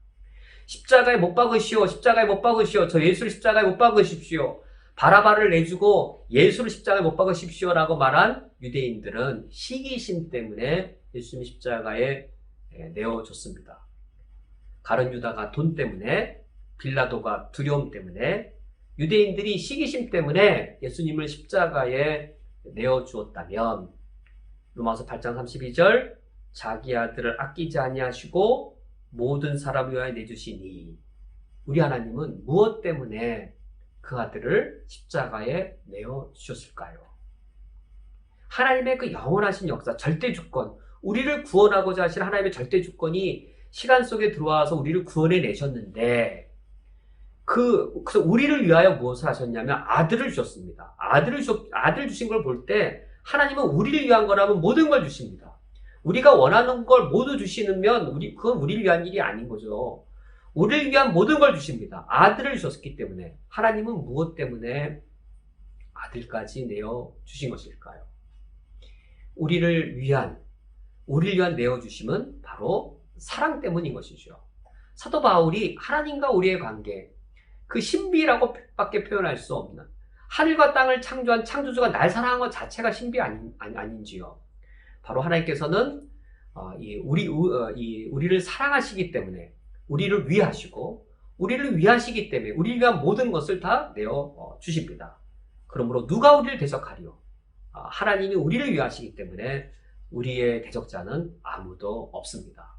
십자가에 못 박으시오, 십자가에 못 박으시오, 저 예수를 십자가에 못 박으십시오, 바라바를 내주고 예수를 십자가에 못 박으십시오 라고 말한 유대인들은 시기심 때문에 예수님 십자가에 내어줬습니다. 가룟 유다가 돈 때문에, 빌라도가 두려움 때문에, 유대인들이 시기심 때문에 예수님을 십자가에 내어주었다면 로마서 8장 32절 자기 아들을 아끼지 아니하시고 모든 사람을 위하여 내주시니, 우리 하나님은 무엇 때문에 그 아들을 십자가에 내어주셨을까요? 하나님의 그 영원하신 역사, 절대주권, 우리를 구원하고자 하신 하나님의 절대주권이 시간 속에 들어와서 우리를 구원해 내셨는데 그래서 우리를 위하여 무엇을 하셨냐면 아들을 주셨습니다. 아들 주신 걸 볼 때 하나님은 우리를 위한 거라면 모든 걸 주십니다. 우리가 원하는 걸 모두 주시면 그건 우리를 위한 일이 아닌 거죠. 우리를 위한 모든 걸 주십니다. 아들을 주셨기 때문에. 하나님은 무엇 때문에 아들까지 내어 주신 것일까요? 우리를 위한 내어 주심은 바로 사랑 때문인 것이죠. 사도 바울이 하나님과 우리의 관계, 그 신비라고 밖에 표현할 수 없는, 하늘과 땅을 창조한 창조주가 날 사랑한 것 자체가 신비 아닌지요. 바로 하나님께서는 우리를 사랑하시기 때문에, 우리를 위하시기 때문에 우리를 위한 모든 것을 다 내어 주십니다. 그러므로 누가 우리를 대적하리요? 하나님이 우리를 위하시기 때문에 우리의 대적자는 아무도 없습니다.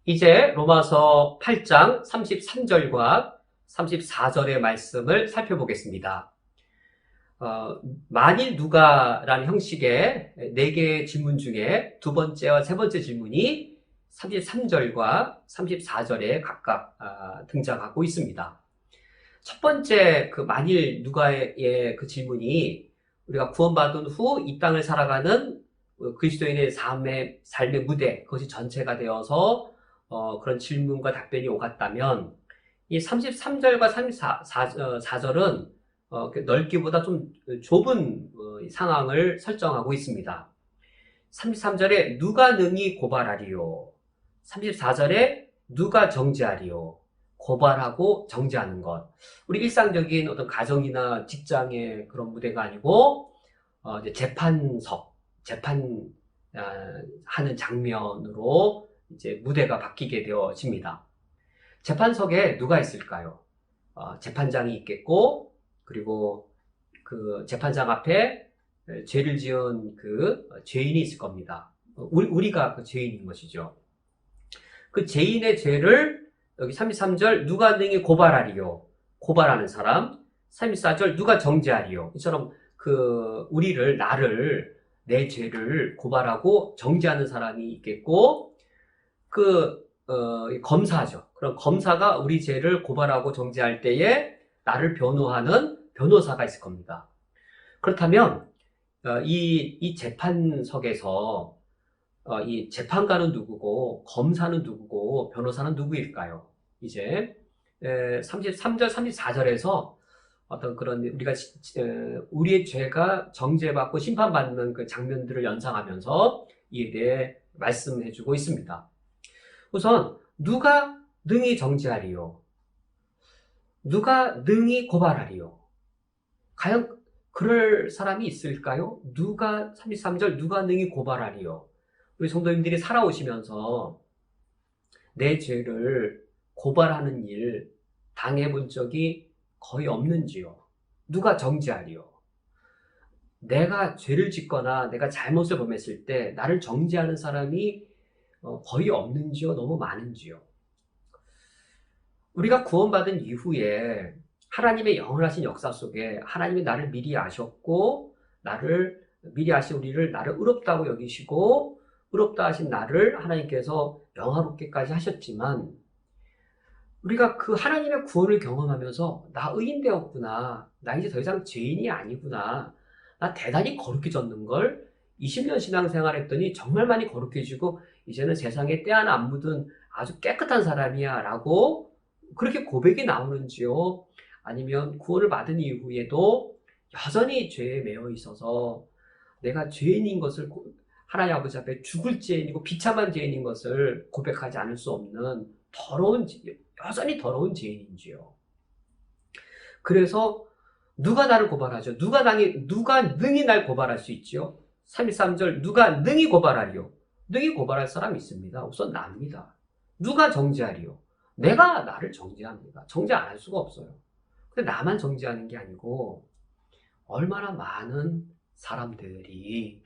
이제 로마서 8장 33절과 34절의 말씀을 살펴보겠습니다. 만일 누가라는 형식의 4개의 질문 중에 두 번째와 세 번째 질문이 33절과 34절에 각각 등장하고 있습니다. 첫 번째 그 만일 누가의 그 질문이 우리가 구원받은 후 이 땅을 살아가는 그리스도인의 삶의 무대, 그것이 전체가 되어서 그런 질문과 답변이 오갔다면 이 33절과 34절은 넓기보다 좀 좁은 상황을 설정하고 있습니다. 33절에 누가 능히 고발하리요? 34절에 누가 정죄하리요? 고발하고 정죄하는 것. 우리 일상적인 어떤 가정이나 직장의 그런 무대가 아니고 이제 재판하는 장면으로 이제 무대가 바뀌게 되어집니다. 재판석에 누가 있을까요? 재판장이 있겠고, 그리고 그 재판장 앞에 죄를 지은 그 죄인이 있을 겁니다. 우리가 그 죄인인 것이죠. 그 죄인의 죄를 여기 33절 누가 능히 고발하리요? 고발하는 사람. 34절 누가 정죄하리요? 이처럼 내 죄를 고발하고 정죄하는 사람이 있겠고, 검사죠. 그럼 검사가 우리 죄를 고발하고 정죄할 때에 나를 변호하는 변호사가 있을 겁니다. 그렇다면 이 재판석에서 이 재판관은 누구고 검사는 누구고 변호사는 누구일까요? 이제 33절, 34절에서 어떤 그런 우리의 죄가 정죄받고 심판받는 그 장면들을 연상하면서 이에 대해 말씀해주고 있습니다. 우선 누가 능히 정죄하리요? 누가 능히 고발하리요? 과연 그럴 사람이 있을까요? 33절 누가 능히 고발하리요? 우리 성도님들이 살아오시면서 내 죄를 고발하는 일 당해본 적이 거의 없는지요? 누가 정죄하리요? 내가 죄를 짓거나 내가 잘못을 범했을 때 나를 정죄하는 사람이 거의 없는지요? 너무 많은지요? 우리가 구원받은 이후에 하나님의 영원하신 역사 속에 하나님이 나를 미리 아셨고 미리 아신 우리를 나를 의롭다고 여기시고 의롭다 하신 나를 하나님께서 영화롭게까지 하셨지만 우리가 그 하나님의 구원을 경험하면서 나 의인 되었구나. 나 이제 더 이상 죄인이 아니구나. 나 대단히 거룩해졌는걸. 20년 신앙생활 했더니 정말 많이 거룩해지고 이제는 세상에 때 하나 안 묻은 아주 깨끗한 사람이야 라고 그렇게 고백이 나오는지요? 아니면 구원을 받은 이후에도 여전히 죄에 매여 있어서 내가 죄인인 것을 하나님 아버지 앞에 죽을 죄인이고 비참한 죄인인 것을 고백하지 않을 수 없는 여전히 더러운 죄인인지요. 그래서 누가 나를 고발하죠? 누가 능히 날 고발할 수 있죠? 33절 누가 능히 고발하리요? 능히 고발할 사람이 있습니다. 우선 납니다. 누가 정죄하리요? 내가 나를 정죄합니다. 정죄 안 할 수가 없어요. 근데 나만 정죄하는 게 아니고 얼마나 많은 사람들이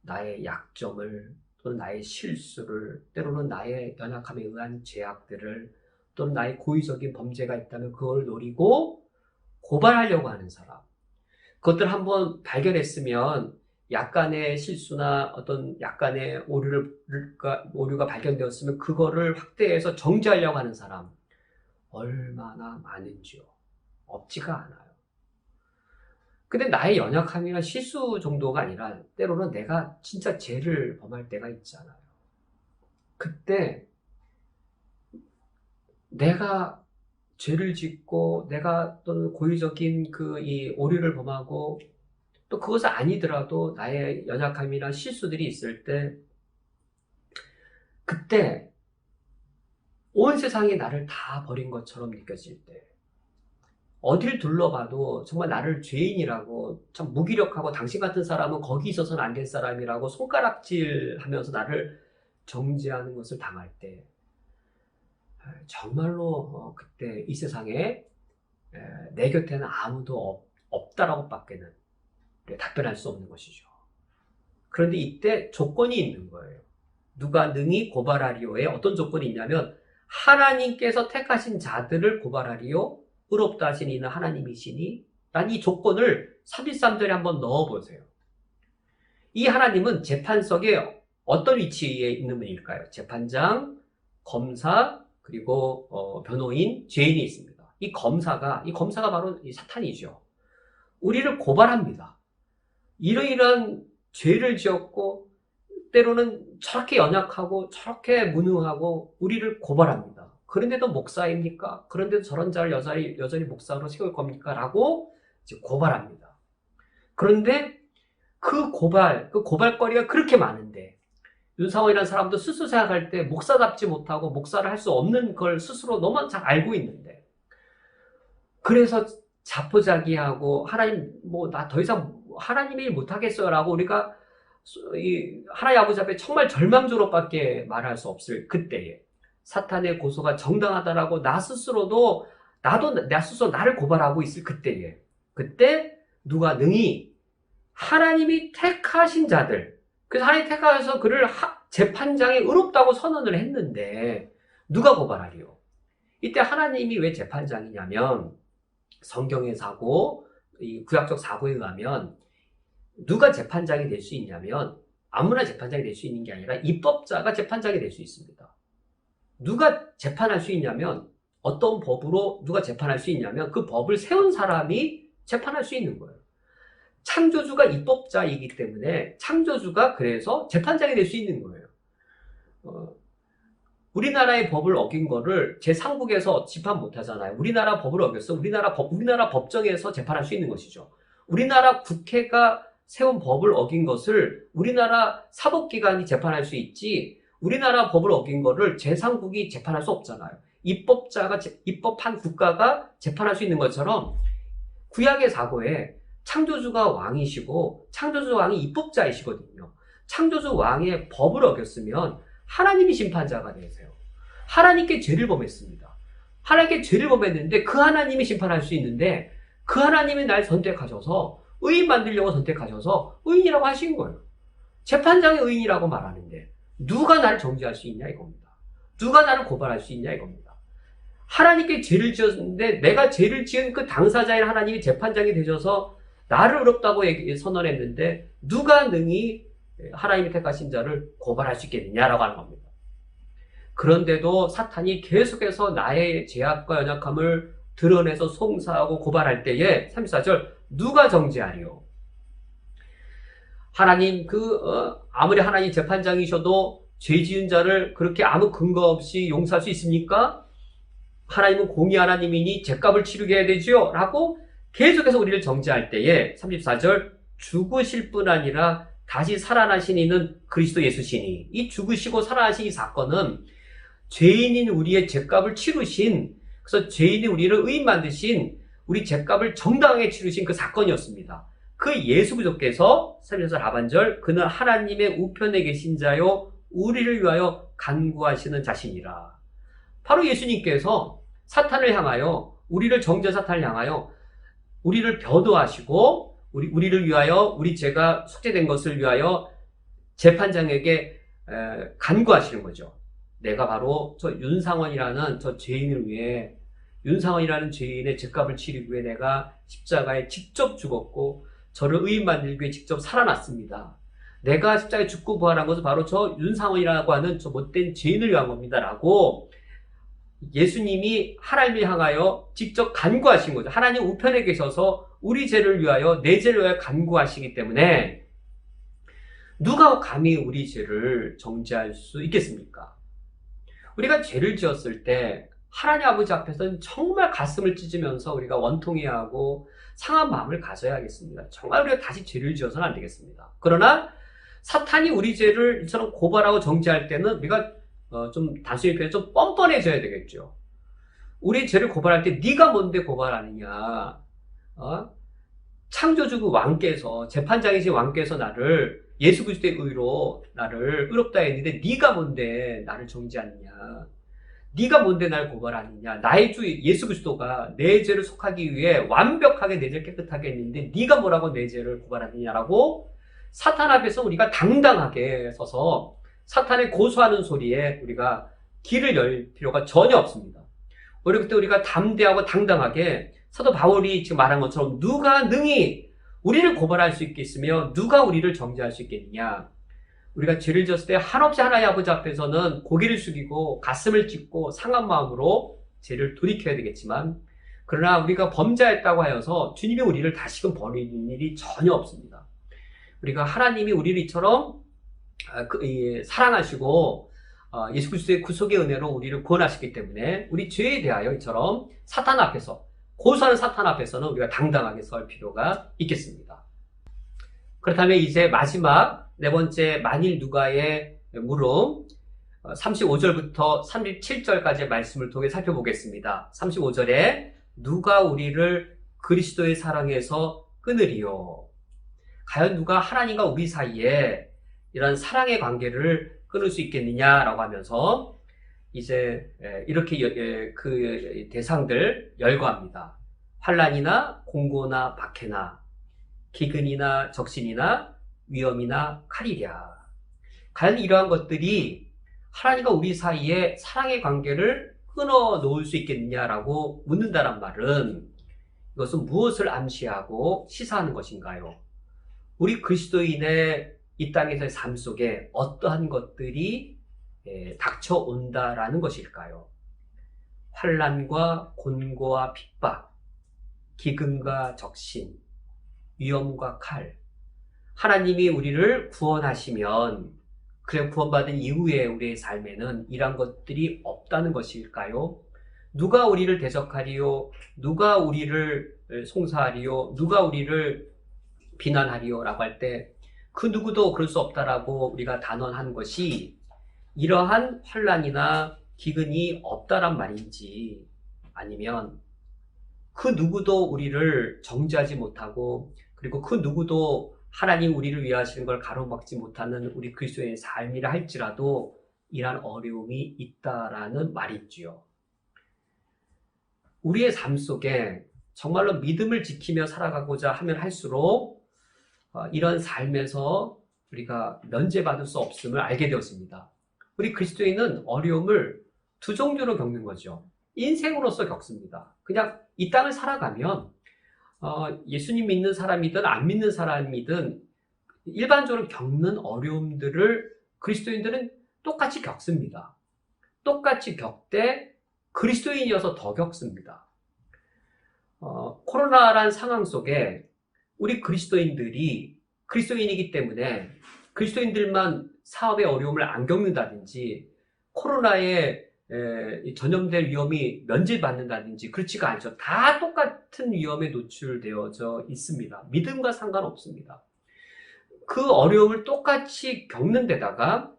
나의 약점을 또는 나의 실수를 때로는 나의 연약함에 의한 죄악들을 또는 나의 고의적인 범죄가 있다면 그걸 노리고 고발하려고 하는 사람. 그것들 한번 발견했으면 약간의 실수나 어떤 약간의 오류가 발견되었으면 그거를 확대해서 정죄하려고 하는 사람. 얼마나 많은지요. 없지가 않아요. 근데 나의 연약함이나 실수 정도가 아니라 때로는 내가 진짜 죄를 범할 때가 있잖아요. 그때 내가 죄를 짓고 내가 또는 고의적인 이 오류를 범하고 또 그것은 아니더라도 나의 연약함이나 실수들이 있을 때 그때 온 세상이 나를 다 버린 것처럼 느껴질 때 어딜 둘러봐도 정말 나를 죄인이라고 참 무기력하고 당신 같은 사람은 거기 있어서는 안 될 사람이라고 손가락질하면서 나를 정죄하는 것을 당할 때 정말로 그때 이 세상에 내 곁에는 아무도 없다라고 밖에는 답변할 수 없는 것이죠. 그런데 이때 조건이 있는 거예요. 누가 능히 고발하리오에 어떤 조건이 있냐면 하나님께서 택하신 자들을 고발하리오 의롭다 하신 이는 하나님이시니 라는 이 조건을 33절에 한번 넣어보세요. 이 하나님은 재판석에 어떤 위치에 있는 분일까요? 재판장, 검사, 그리고 변호인, 죄인이 있습니다. 이 검사가 바로 이 사탄이죠. 우리를 고발합니다. 이러이러한 죄를 지었고 때로는 저렇게 연약하고 저렇게 무능하고 우리를 고발합니다. 그런데도 목사입니까? 그런데도 저런 자를 여전히 목사로 세울 겁니까? 라고 이제 고발합니다. 그런데 그 고발거리가 그렇게 많은데 윤상원이라는 사람도 스스로 생각할 때 목사답지 못하고 목사를 할 수 없는 걸 스스로 너무 잘 알고 있는데 그래서 자포자기하고 하나님 나 더 이상 하나님 일 못하겠어요 라고 우리가 하나님 아버지 앞에 정말 절망적으로밖에 말할 수 없을 그때에 사탄의 고소가 정당하다라고 나 스스로 나를 고발하고 있을 그때 누가 능히 하나님이 택하신 자들 그래서 하나님이 택하셔서 그를 재판장에 의롭다고 선언을 했는데 누가 고발하리요? 이때 하나님이 왜 재판장이냐면 성경의 사고, 이 구약적 사고에 의하면 누가 재판장이 될 수 있냐면 아무나 재판장이 될 수 있는 게 아니라 입법자가 재판장이 될 수 있습니다. 누가 재판할 수 있냐면 어떤 법으로 누가 재판할 수 있냐면 그 법을 세운 사람이 재판할 수 있는 거예요. 창조주가 입법자이기 때문에 창조주가 그래서 재판장이 될 수 있는 거예요. 우리나라의 법을 어긴 거를 제3국에서 재판 못 하잖아요. 우리나라 법을 어겼어. 우리나라 법정에서 재판할 수 있는 것이죠. 우리나라 국회가 세운 법을 어긴 것을 우리나라 사법기관이 재판할 수 있지 우리나라 법을 어긴 거를 제3국이 재판할 수 없잖아요. 입법한 국가가 재판할 수 있는 것처럼 구약의 사고에 창조주가 왕이시고 창조주 왕이 입법자이시거든요. 창조주 왕의 법을 어겼으면 하나님이 심판자가 되세요. 하나님께 죄를 범했습니다. 하나님께 죄를 범했는데 그 하나님이 심판할 수 있는데 그 하나님이 날 선택하셔서 의인 만들려고 선택하셔서 의인이라고 하신 거예요. 재판장이 의인이라고 말하는데 누가 나를 정죄할 수 있냐 이겁니다. 누가 나를 고발할 수 있냐 이겁니다. 하나님께 죄를 지었는데 내가 죄를 지은 그 당사자인 하나님이 재판장이 되셔서 나를 의롭다고 선언했는데 누가 능히 하나님이 택하신 자를 고발할 수 있겠느냐라고 하는 겁니다. 그런데도 사탄이 계속해서 나의 죄악과 연약함을 드러내서 송사하고 고발할 때에 34절 누가 정죄하리요? 하나님 아무리 하나님 재판장이셔도 죄 지은 자를 그렇게 아무 근거 없이 용서할 수 있습니까? 하나님은 공의 하나님이니 죄값을 치르게 해야 되지요? 라고 계속해서 우리를 정죄할 때에 34절 죽으실 뿐 아니라 다시 살아나신 이는 그리스도 예수시니 이 죽으시고 살아나신 이 사건은 죄인인 우리의 죄값을 치르신 그래서 죄인인 우리를 의인 만드신 우리 죄값을 정당하게 치르신 그 사건이었습니다. 그 예수 그리스도께서 3절 하반절 그는 하나님의 우편에 계신 자요 우리를 위하여 간구하시는 자신이라. 바로 예수님께서 사탄을 향하여 우리를 정죄 사탄을 향하여 우리를 변호하시고 우리를 위하여 우리 죄가 속죄된 것을 위하여 재판장에게 간구하시는 거죠. 내가 바로 저 윤상원이라는 저 죄인을 위해 윤상원이라는 죄인의 죄값을 치르기 위해 내가 십자가에 직접 죽었고 저를 의인 만들기 위해 직접 살아났습니다. 내가 십자가에 죽고 부활한 것은 바로 저 윤상원이라고 하는 저 못된 죄인을 위한 겁니다. 라고 예수님이 하나님을 향하여 직접 간구하신 거죠. 하나님 우편에 계셔서 우리 죄를 위하여 내 죄를 위하여 간구하시기 때문에 누가 감히 우리 죄를 정죄할 수 있겠습니까? 우리가 죄를 지었을 때 하나님 아버지 앞에서는 정말 가슴을 찢으면서 우리가 원통해야 하고 상한 마음을 가져야겠습니다. 정말 우리가 다시 죄를 지어서는 안 되겠습니다. 그러나 사탄이 우리 죄를 이처럼 고발하고 정죄할 때는 우리가 좀 단순히 표현해 좀 뻔뻔해져야 되겠죠. 우리 죄를 고발할 때 네가 뭔데 고발하느냐. 창조주 왕께서, 재판장이신 왕께서 나를 예수 그리스도의 의로 나를 의롭다 했는데 네가 뭔데 나를 정죄하느냐. 네가 뭔데 날 고발하느냐. 나의 주 예수 그리스도가 내 죄를 속하기 위해 완벽하게 내 죄를 깨끗하게 했는데 네가 뭐라고 내 죄를 고발하느냐라고 사탄 앞에서 우리가 당당하게 서서 사탄을 고소하는 소리에 우리가 귀를 열 필요가 전혀 없습니다. 오히려 그때 우리가 담대하고 당당하게 사도 바울이 지금 말한 것처럼 누가 능히 우리를 고발할 수 있겠으며 누가 우리를 정죄할 수 있겠느냐. 우리가 죄를 지었을 때 한없이 하나님 아버지 앞에서는 고개를 숙이고 가슴을 찢고 상한 마음으로 죄를 돌이켜야 되겠지만 그러나 우리가 범죄했다고 하여서 주님이 우리를 다시금 버리는 일이 전혀 없습니다. 우리가 하나님이 우리를 이처럼 사랑하시고 예수 그리스도의 구속의 은혜로 우리를 구원하셨기 때문에 우리 죄에 대하여 이처럼 사탄 앞에서 고소하는 사탄 앞에서는 우리가 당당하게 설 필요가 있겠습니다. 그렇다면 이제 마지막 네 번째 만일 누가의 물음 35절부터 37절까지의 말씀을 통해 살펴보겠습니다. 35절에 누가 우리를 그리스도의 사랑에서 끊으리요. 과연 누가 하나님과 우리 사이에 이런 사랑의 관계를 끊을 수 있겠느냐라고 하면서 이제 이렇게 그 대상들 열거합니다. 환난이나 공고나 박해나 기근이나 적신이나 위험이나 칼이랴. 과연 이러한 것들이 하나님과 우리 사이에 사랑의 관계를 끊어 놓을 수 있겠느냐라고 묻는다는 말은 이것은 무엇을 암시하고 시사하는 것인가요? 우리 그리스도인의 이 땅에서의 삶 속에 어떠한 것들이 닥쳐온다라는 것일까요? 환난과 곤고와 핍박, 기근과 적신, 위험과 칼. 하나님이 우리를 구원하시면 그래 구원받은 이후에 우리의 삶에는 이러한 것들이 없다는 것일까요? 누가 우리를 대적하리요? 누가 우리를 송사하리요? 누가 우리를 비난하리요? 라고 할 때 그 누구도 그럴 수 없다라고 우리가 단언한 것이 이러한 환난이나 기근이 없다란 말인지 아니면 그 누구도 우리를 정죄하지 못하고 그리고 그 누구도 하나님 우리를 위하시는 걸 가로막지 못하는 우리 그리스도의 삶이라 할지라도 이러한 어려움이 있다라는 말이지요. 우리의 삶 속에 정말로 믿음을 지키며 살아가고자 하면 할수록 이런 삶에서 우리가 면제받을 수 없음을 알게 되었습니다. 우리 그리스도인은 어려움을 두 종류로 겪는 거죠. 인생으로서 겪습니다. 그냥 이 땅을 살아가면 예수님 믿는 사람이든 안 믿는 사람이든 일반적으로 겪는 어려움들을 그리스도인들은 똑같이 겪습니다. 똑같이 겪되 그리스도인이어서 더 겪습니다. 코로나란 상황 속에 우리 그리스도인들이 그리스도인이기 때문에 그리스도인들만 사업의 어려움을 안 겪는다든지 코로나에 전염될 위험이 면제받는다든지 그렇지가 않죠. 다 똑같은 위험에 노출되어져 있습니다. 믿음과 상관없습니다. 그 어려움을 똑같이 겪는 데다가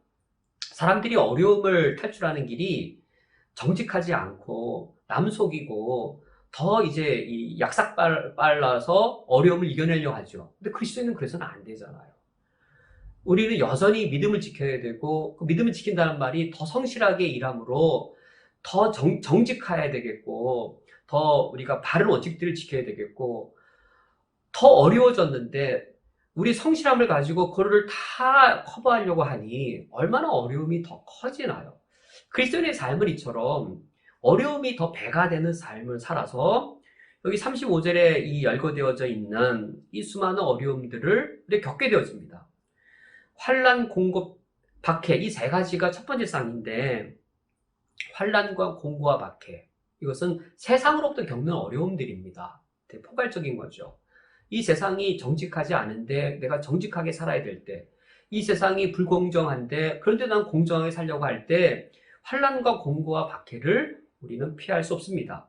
사람들이 어려움을 탈출하는 길이 정직하지 않고 남 속이고 더 이제 이 약삭 빨라서 어려움을 이겨내려고 하죠. 근데 그리스도인은 그래서는 안 되잖아요. 우리는 여전히 믿음을 지켜야 되고 그 믿음을 지킨다는 말이 더 성실하게 일함으로 더 정직해야 되겠고 더 우리가 바른 원칙들을 지켜야 되겠고 더 어려워졌는데 우리 성실함을 가지고 그거를 다 커버하려고 하니 얼마나 어려움이 더 커지나요? 그리스도인의 삶은 이처럼 어려움이 더 배가 되는 삶을 살아서 여기 35절에 이 열거되어져 있는 이 수많은 어려움들을 우리가 겪게 되어집니다. 환난, 공고, 박해 이 세 가지가 첫 번째 쌍인데 환난과 공고와 박해 이것은 세상으로부터 겪는 어려움들입니다. 되게 포괄적인 거죠. 이 세상이 정직하지 않은데 내가 정직하게 살아야 될 때, 이 세상이 불공정한데 그런데 난 공정하게 살려고 할 때 환난과 공고와 박해를 우리는 피할 수 없습니다.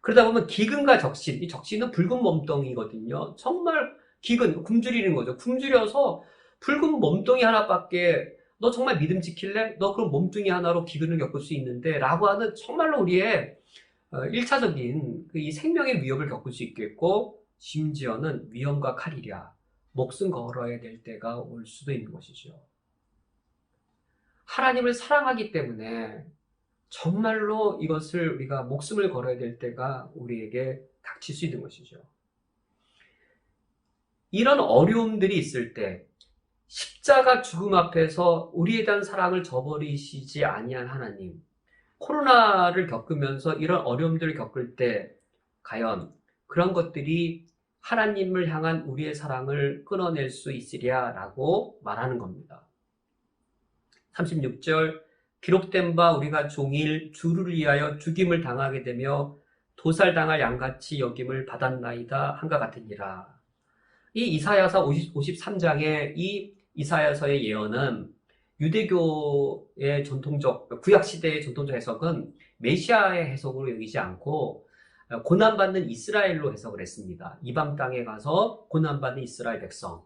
그러다 보면 기근과 적신, 이 적신은 붉은 몸뚱이거든요. 정말 기근, 굶주리는 거죠. 굶주려서 붉은 몸뚱이 하나밖에 너 정말 믿음 지킬래? 너 그럼 몸뚱이 하나로 기근을 겪을 수 있는데 라고 하는 정말로 우리의 1차적인 이 생명의 위협을 겪을 수 있겠고 심지어는 위험과 칼이랴 목숨 걸어야 될 때가 올 수도 있는 것이죠. 하나님을 사랑하기 때문에 정말로 이것을 우리가 목숨을 걸어야 될 때가 우리에게 닥칠 수 있는 것이죠. 이런 어려움들이 있을 때 십자가 죽음 앞에서 우리에 대한 사랑을 저버리시지 아니한 하나님, 코로나를 겪으면서 이런 어려움들을 겪을 때 과연 그런 것들이 하나님을 향한 우리의 사랑을 끊어낼 수 있으랴라고 말하는 겁니다. 36절 기록된 바 우리가 종일 주를 위하여 죽임을 당하게 되며 도살당할 양같이 여김을 받았나이다 한과 같으니라. 이 이사야서 53장의 이 이사야서의 예언은 유대교의 전통적 구약시대의 전통적 해석은 메시아의 해석으로 여기지 않고 고난받는 이스라엘로 해석을 했습니다. 이방 땅에 가서 고난받는 이스라엘 백성,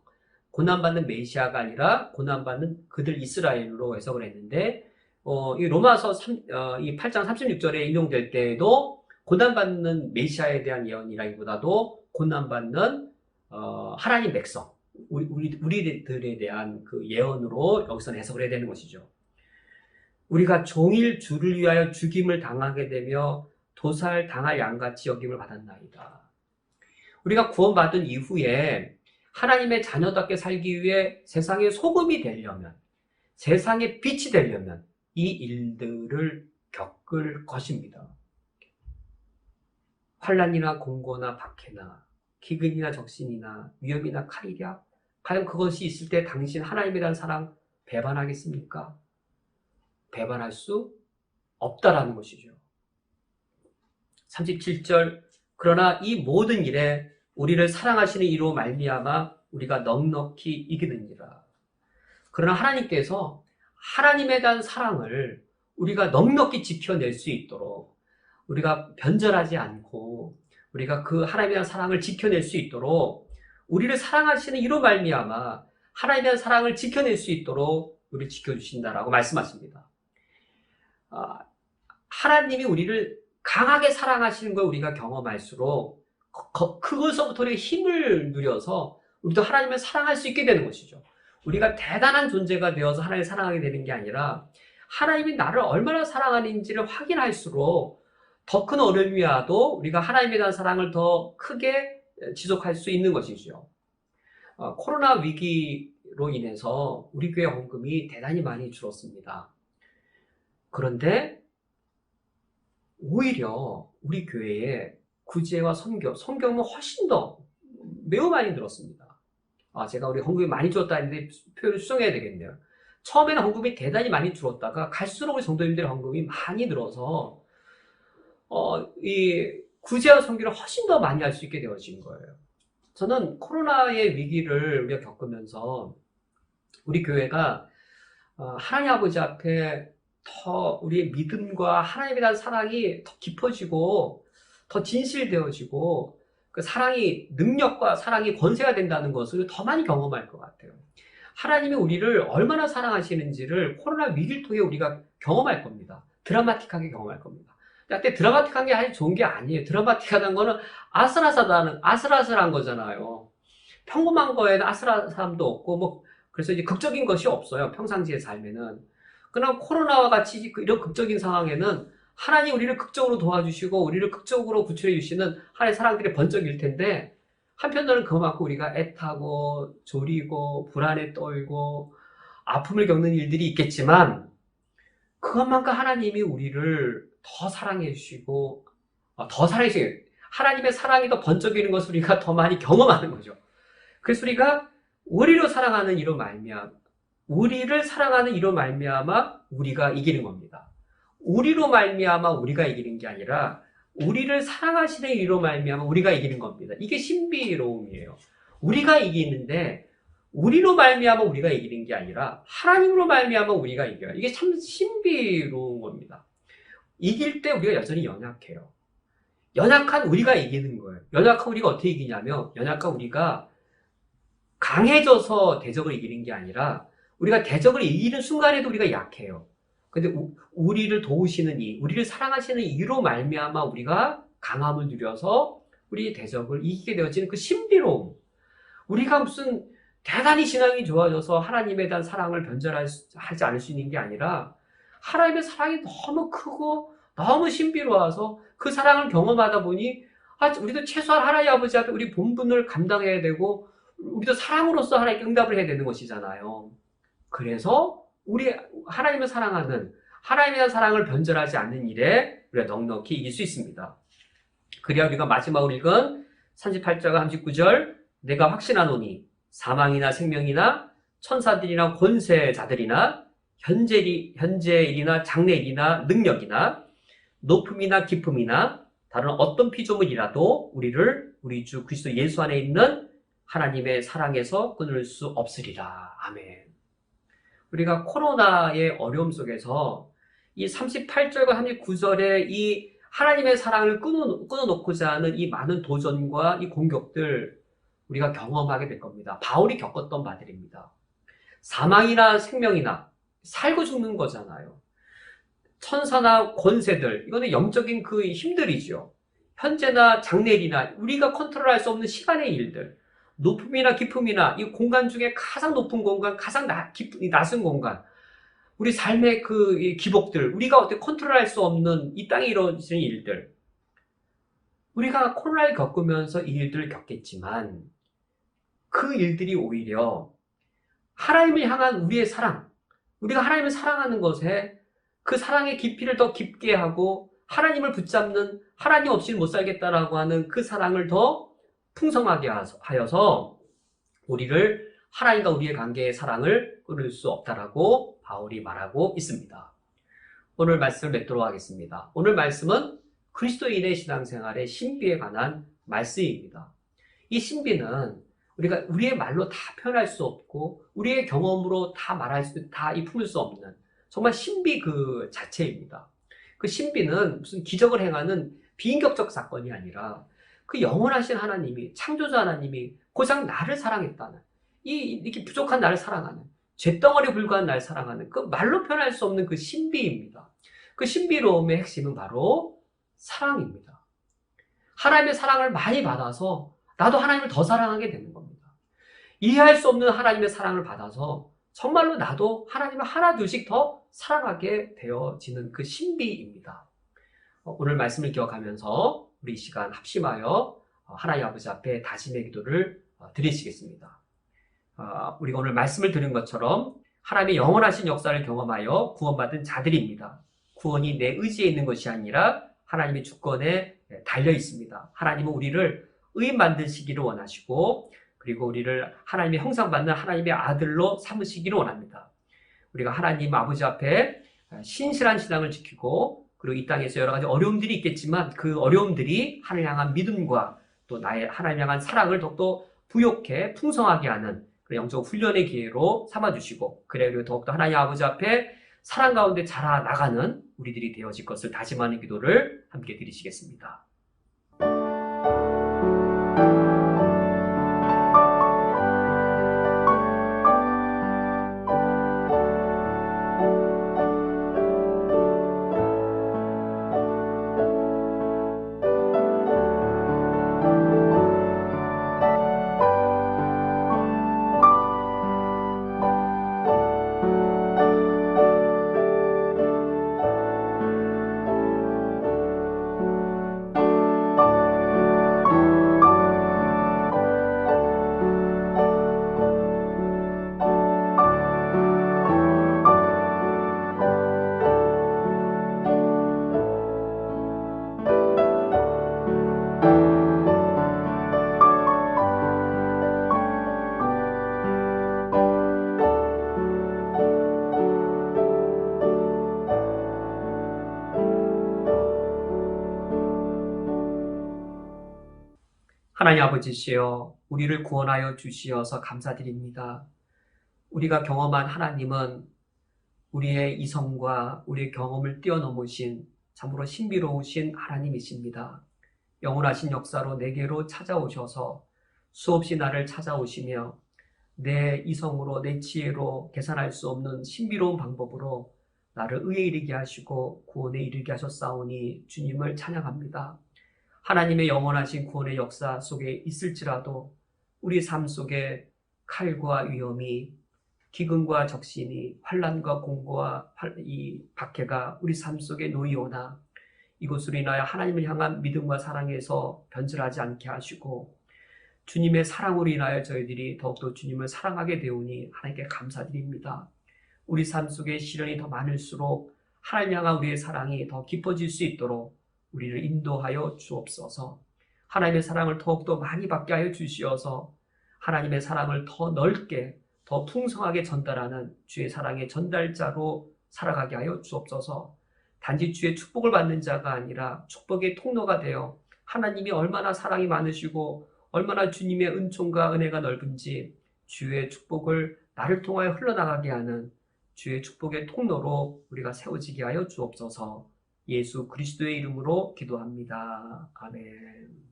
고난받는 메시아가 아니라 고난받는 그들 이스라엘로 해석을 했는데 이 로마서 이 8장 36절에 인용될 때에도 고난받는 메시아에 대한 예언이라기보다도 고난받는 하나님 백성, 우리들에 대한 그 예언으로 여기서는 해석을 해야 되는 것이죠. 우리가 종일 주를 위하여 죽임을 당하게 되며 도살 당할 양같이 여김을 받았나이다. 우리가 구원받은 이후에 하나님의 자녀답게 살기 위해 세상의 소금이 되려면, 세상의 빛이 되려면 이 일들을 겪을 것입니다. 환난이나 공고나 박해나 기근이나 적신이나 위험이나 칼이랴 과연 그것이 있을 때 당신 하나님에 대한 사랑 배반하겠습니까? 배반할 수 없다라는 것이죠. 37절 그러나 이 모든 일에 우리를 사랑하시는 이로 말미암아 우리가 넉넉히 이기느니라. 그러나 하나님께서 하나님에 대한 사랑을 우리가 넉넉히 지켜낼 수 있도록 우리가 변절하지 않고 우리가 그 하나님에 대한 사랑을 지켜낼 수 있도록 우리를 사랑하시는 이로 말미암아 하나님에 대한 사랑을 지켜낼 수 있도록 우리를 지켜주신다라고 말씀하십니다. 하나님이 우리를 강하게 사랑하시는 걸 우리가 경험할수록 그것서부터 우리가 힘을 누려서 우리도 하나님을 사랑할 수 있게 되는 것이죠. 우리가 대단한 존재가 되어서 하나님을 사랑하게 되는 게 아니라 하나님이 나를 얼마나 사랑하는지를 확인할수록 더 큰 어려움이 와도 우리가 하나님에 대한 사랑을 더 크게 지속할 수 있는 것이죠. 코로나 위기로 인해서 우리 교회 헌금이 대단히 많이 줄었습니다. 그런데 오히려 우리 교회에 구제와 선교는 훨씬 더 매우 많이 늘었습니다. 제가 우리 헌금이 많이 줄었다 했는데 표현을 수정해야 되겠네요. 처음에는 헌금이 대단히 많이 줄었다가 갈수록 우리 성도님들의 헌금이 많이 늘어서 이 구제와 선교를 훨씬 더 많이 할 수 있게 되어진 거예요. 저는 코로나의 위기를 우리가 겪으면서 우리 교회가 하나님 아버지 앞에 더 우리의 믿음과 하나님에 대한 사랑이 더 깊어지고 더 진실되어지고 그 사랑이 능력과 사랑이 권세가 된다는 것을 더 많이 경험할 것 같아요. 하나님이 우리를 얼마나 사랑하시는지를 코로나 위기를 통해 우리가 경험할 겁니다. 드라마틱하게 경험할 겁니다. 근데 드라마틱한 게 아주 좋은 게 아니에요. 드라마틱하다는 거는 아슬아슬한 거잖아요. 평범한 거에는 아슬아슬함도 없고 그래서 이제 극적인 것이 없어요. 평상시의 삶에는. 그러나 코로나와 같이 이런 극적인 상황에는 하나님 우리를 극적으로 도와주시고 우리를 극적으로 구출해 주시는 하나님의 사랑들이 번쩍일 텐데 한편으로는 그만큼 우리가 애타고 조리고 불안에 떨고 아픔을 겪는 일들이 있겠지만 그것만큼 하나님이 우리를 더 사랑해 주시고 하나님의 사랑이 더 번쩍이는 것을 우리가 더 많이 경험하는 거죠. 그래서 우리가 우리를 사랑하는 이로 말미암아 우리가 이기는 겁니다. 우리로 말미암아 우리가 이기는 게 아니라 우리를 사랑하시는 이로 말미암아 우리가 이기는 겁니다. 이게 신비로움이에요. 우리가 이기는데 우리로 말미암아 우리가 이기는 게 아니라 하나님으로 말미암아 우리가 이겨요. 이게 참 신비로운 겁니다. 이길 때 우리가 여전히 연약해요. 연약한 우리가 이기는 거예요. 연약한 우리가 어떻게 이기냐면, 연약한 우리가 강해져서 대적을 이기는 게 아니라, 우리가 대적을 이기는 순간에도 우리가 약해요. 근데 우리를 도우시는 이, 우리를 사랑하시는 이로 말미암아 우리가 강함을 누려서 우리의 대적을 이기게 되어지는 그 신비로움. 우리가 무슨 대단히 신앙이 좋아져서 하나님에 대한 사랑을 변절하지 않을 수 있는 게 아니라, 하나님의 사랑이 너무 크고 너무 신비로워서 그 사랑을 경험하다 보니, 우리도 최소한 하나님 아버지 앞에 우리 본분을 감당해야 되고, 우리도 사랑으로서 하나님께 응답을 해야 되는 것이잖아요. 그래서 우리 하나님을 사랑하는, 하나님에 대한 사랑을 변절하지 않는 일에 우리가 넉넉히 이길 수 있습니다. 그래야 우리가 마지막으로 읽은 38절과 39절, 내가 확신하노니 사망이나 생명이나 천사들이나 권세자들이나 현재일이나 장래일이나 능력이나 높음이나 깊음이나 다른 어떤 피조물이라도 우리를 우리 주 그리스도 예수 안에 있는 하나님의 사랑에서 끊을 수 없으리라. 아멘. 우리가 코로나의 어려움 속에서 이 38절과 39절의 이 하나님의 사랑을 끊어놓고자 하는 이 많은 도전과 이 공격들 우리가 경험하게 될 겁니다. 바울이 겪었던 바들입니다. 사망이나 생명이나 살고 죽는 거잖아요. 천사나 권세들, 이거는 영적인 그 힘들이죠. 현재나 장래일이나 우리가 컨트롤할 수 없는 시간의 일들, 높음이나 깊음이나 이 공간 중에 가장 높은 공간, 가장 낮은 공간, 우리 삶의 그 기복들, 우리가 어떻게 컨트롤할 수 없는 이 땅에 이루어지는 일들, 우리가 코로나를 겪으면서 이 일들을 겪겠지만 그 일들이 오히려 하나님을 향한 우리의 사랑, 우리가 하나님을 사랑하는 것에 그 사랑의 깊이를 더 깊게 하고 하나님을 붙잡는, 하나님 없이는 못 살겠다라고 하는 그 사랑을 더 풍성하게 하여서 우리를 하나님과 우리의 관계의 사랑을 끊을 수 없다라고 바울이 말하고 있습니다. 오늘 말씀을 맺도록 하겠습니다. 오늘 말씀은 그리스도인의 신앙생활의 신비에 관한 말씀입니다. 이 신비는 우리가 우리의 말로 다 표현할 수 없고 우리의 경험으로 다 품을 수 없는 정말 신비 그 자체입니다. 그 신비는 무슨 기적을 행하는 비인격적 사건이 아니라 그 영원하신 하나님이, 창조자 하나님이 고작 나를 사랑했다는, 이렇게 부족한 나를 사랑하는, 잿덩어리에 불과한 나를 사랑하는 그 말로 표현할 수 없는 그 신비입니다. 그 신비로움의 핵심은 바로 사랑입니다. 하나님의 사랑을 많이 받아서 나도 하나님을 더 사랑하게 되는 겁니다. 이해할 수 없는 하나님의 사랑을 받아서 정말로 나도 하나님을 하나둘씩 더 사랑하게 되어지는 그 신비입니다. 오늘 말씀을 기억하면서 우리 이 시간 합심하여 하나님 아버지 앞에 다짐의 기도를 드리시겠습니다. 우리가 오늘 말씀을 들은 것처럼 하나님의 영원하신 역사를 경험하여 구원받은 자들입니다. 구원이 내 의지에 있는 것이 아니라 하나님의 주권에 달려 있습니다. 하나님은 우리를 의인 만드시기를 원하시고 그리고 우리를 하나님의 형상받는 하나님의 아들로 삼으시기를 원합니다. 우리가 하나님 아버지 앞에 신실한 신앙을 지키고 그리고 이 땅에서 여러 가지 어려움들이 있겠지만 그 어려움들이 하나님 향한 믿음과 또 나의 하나님 향한 사랑을 더욱더 부욕해 풍성하게 하는 그런 영적 훈련의 기회로 삼아주시고 그리고 더욱더 하나님 아버지 앞에 사랑 가운데 자라나가는 우리들이 되어질 것을 다짐하는 기도를 함께 드리시겠습니다. 하나님 아버지시여, 우리를 구원하여 주시어서 감사드립니다. 우리가 경험한 하나님은 우리의 이성과 우리의 경험을 뛰어넘으신 참으로 신비로우신 하나님이십니다. 영원하신 역사로 내게로 찾아오셔서 수없이 나를 찾아오시며 내 이성으로 내 지혜로 계산할 수 없는 신비로운 방법으로 나를 의에 이르게 하시고 구원에 이르게 하셨사오니 주님을 찬양합니다. 하나님의 영원하신 구원의 역사 속에 있을지라도 우리 삶 속에 칼과 위험이, 기근과 적신이, 환난과 공고와 이 박해가 우리 삶 속에 놓이오나 이것으로 인하여 하나님을 향한 믿음과 사랑에서 변질하지 않게 하시고 주님의 사랑으로 인하여 저희들이 더욱더 주님을 사랑하게 되오니 하나님께 감사드립니다. 우리 삶 속에 시련이 더 많을수록 하나님 향한 우리의 사랑이 더 깊어질 수 있도록 우리를 인도하여 주옵소서. 하나님의 사랑을 더욱더 많이 받게 하여 주시어서 하나님의 사랑을 더 넓게 더 풍성하게 전달하는 주의 사랑의 전달자로 살아가게 하여 주옵소서. 단지 주의 축복을 받는 자가 아니라 축복의 통로가 되어 하나님이 얼마나 사랑이 많으시고 얼마나 주님의 은총과 은혜가 넓은지 주의 축복을 나를 통하여 흘러나가게 하는 주의 축복의 통로로 우리가 세워지게 하여 주옵소서. 예수 그리스도의 이름으로 기도합니다. 아멘.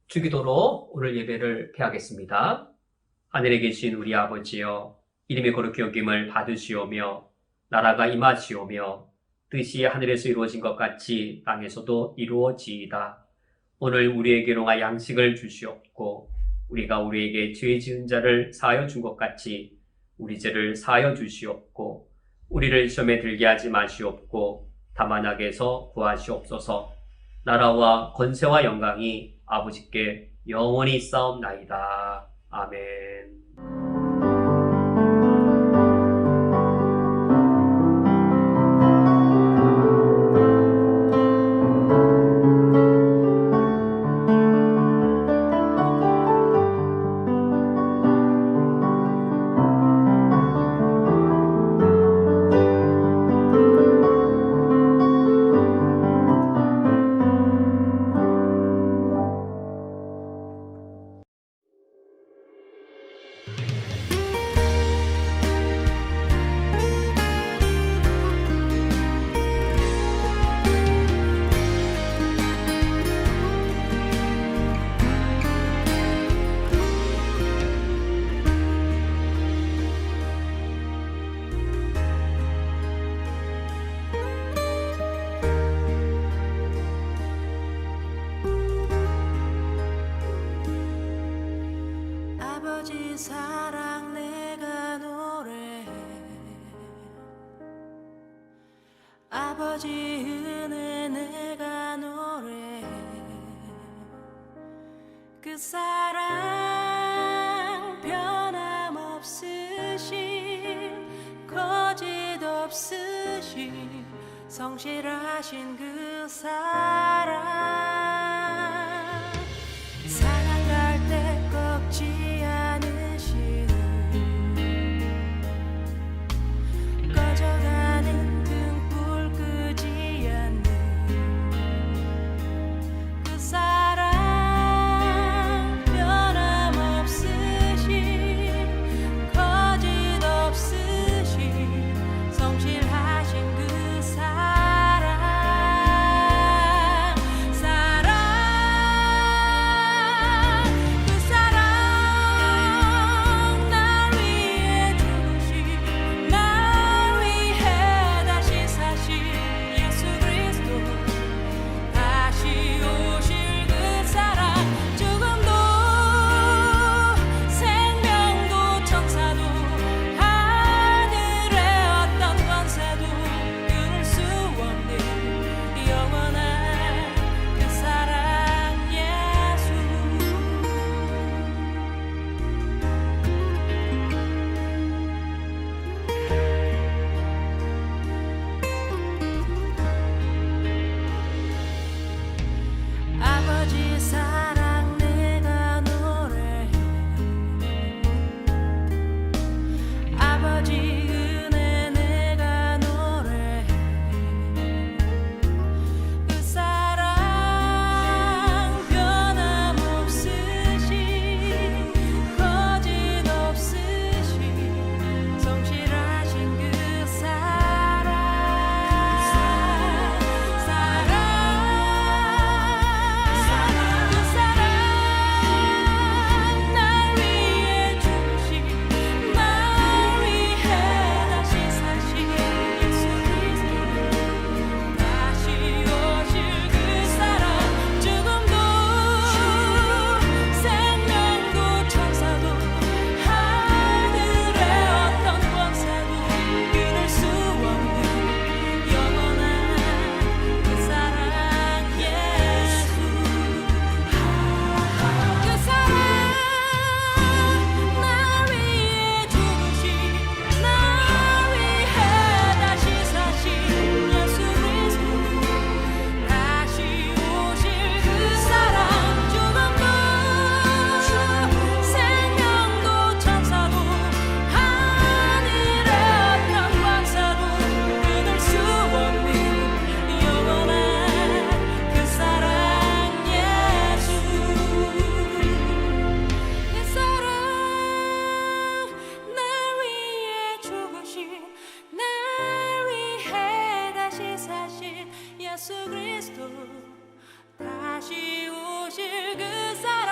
주기도로 오늘 예배를 폐하겠습니다. 하늘에 계신 우리 아버지여, 이름의 거룩히 여김을 받으시오며 나라가 임하시오며 뜻이 하늘에서 이루어진 것 같이 땅에서도 이루어지이다. 오늘 우리에게로 양식을 주시옵고 우리가 우리에게 죄 지은 자를 사하여 준 것 같이 우리 죄를 사하여 주시옵고 우리를 시험에 들게 하지 마시옵고 다만 악에서 구하시옵소서. 나라와 권세와 영광이 아버지께 영원히 있사옵나이다. 아멘. 아버지 사랑 내가 노래해 아버지 은혜 내가 노래해 그 사랑 변함없으신 거짓 없으신 성실하신 그 사랑 사랑할 때 꺾지 않으시는 꺼져가는 등불 끄지 않는 그 사랑 변함없으신 거짓 없으신 성실하신 그 사랑 사랑 예수 그리스도 다시 오실 그 사람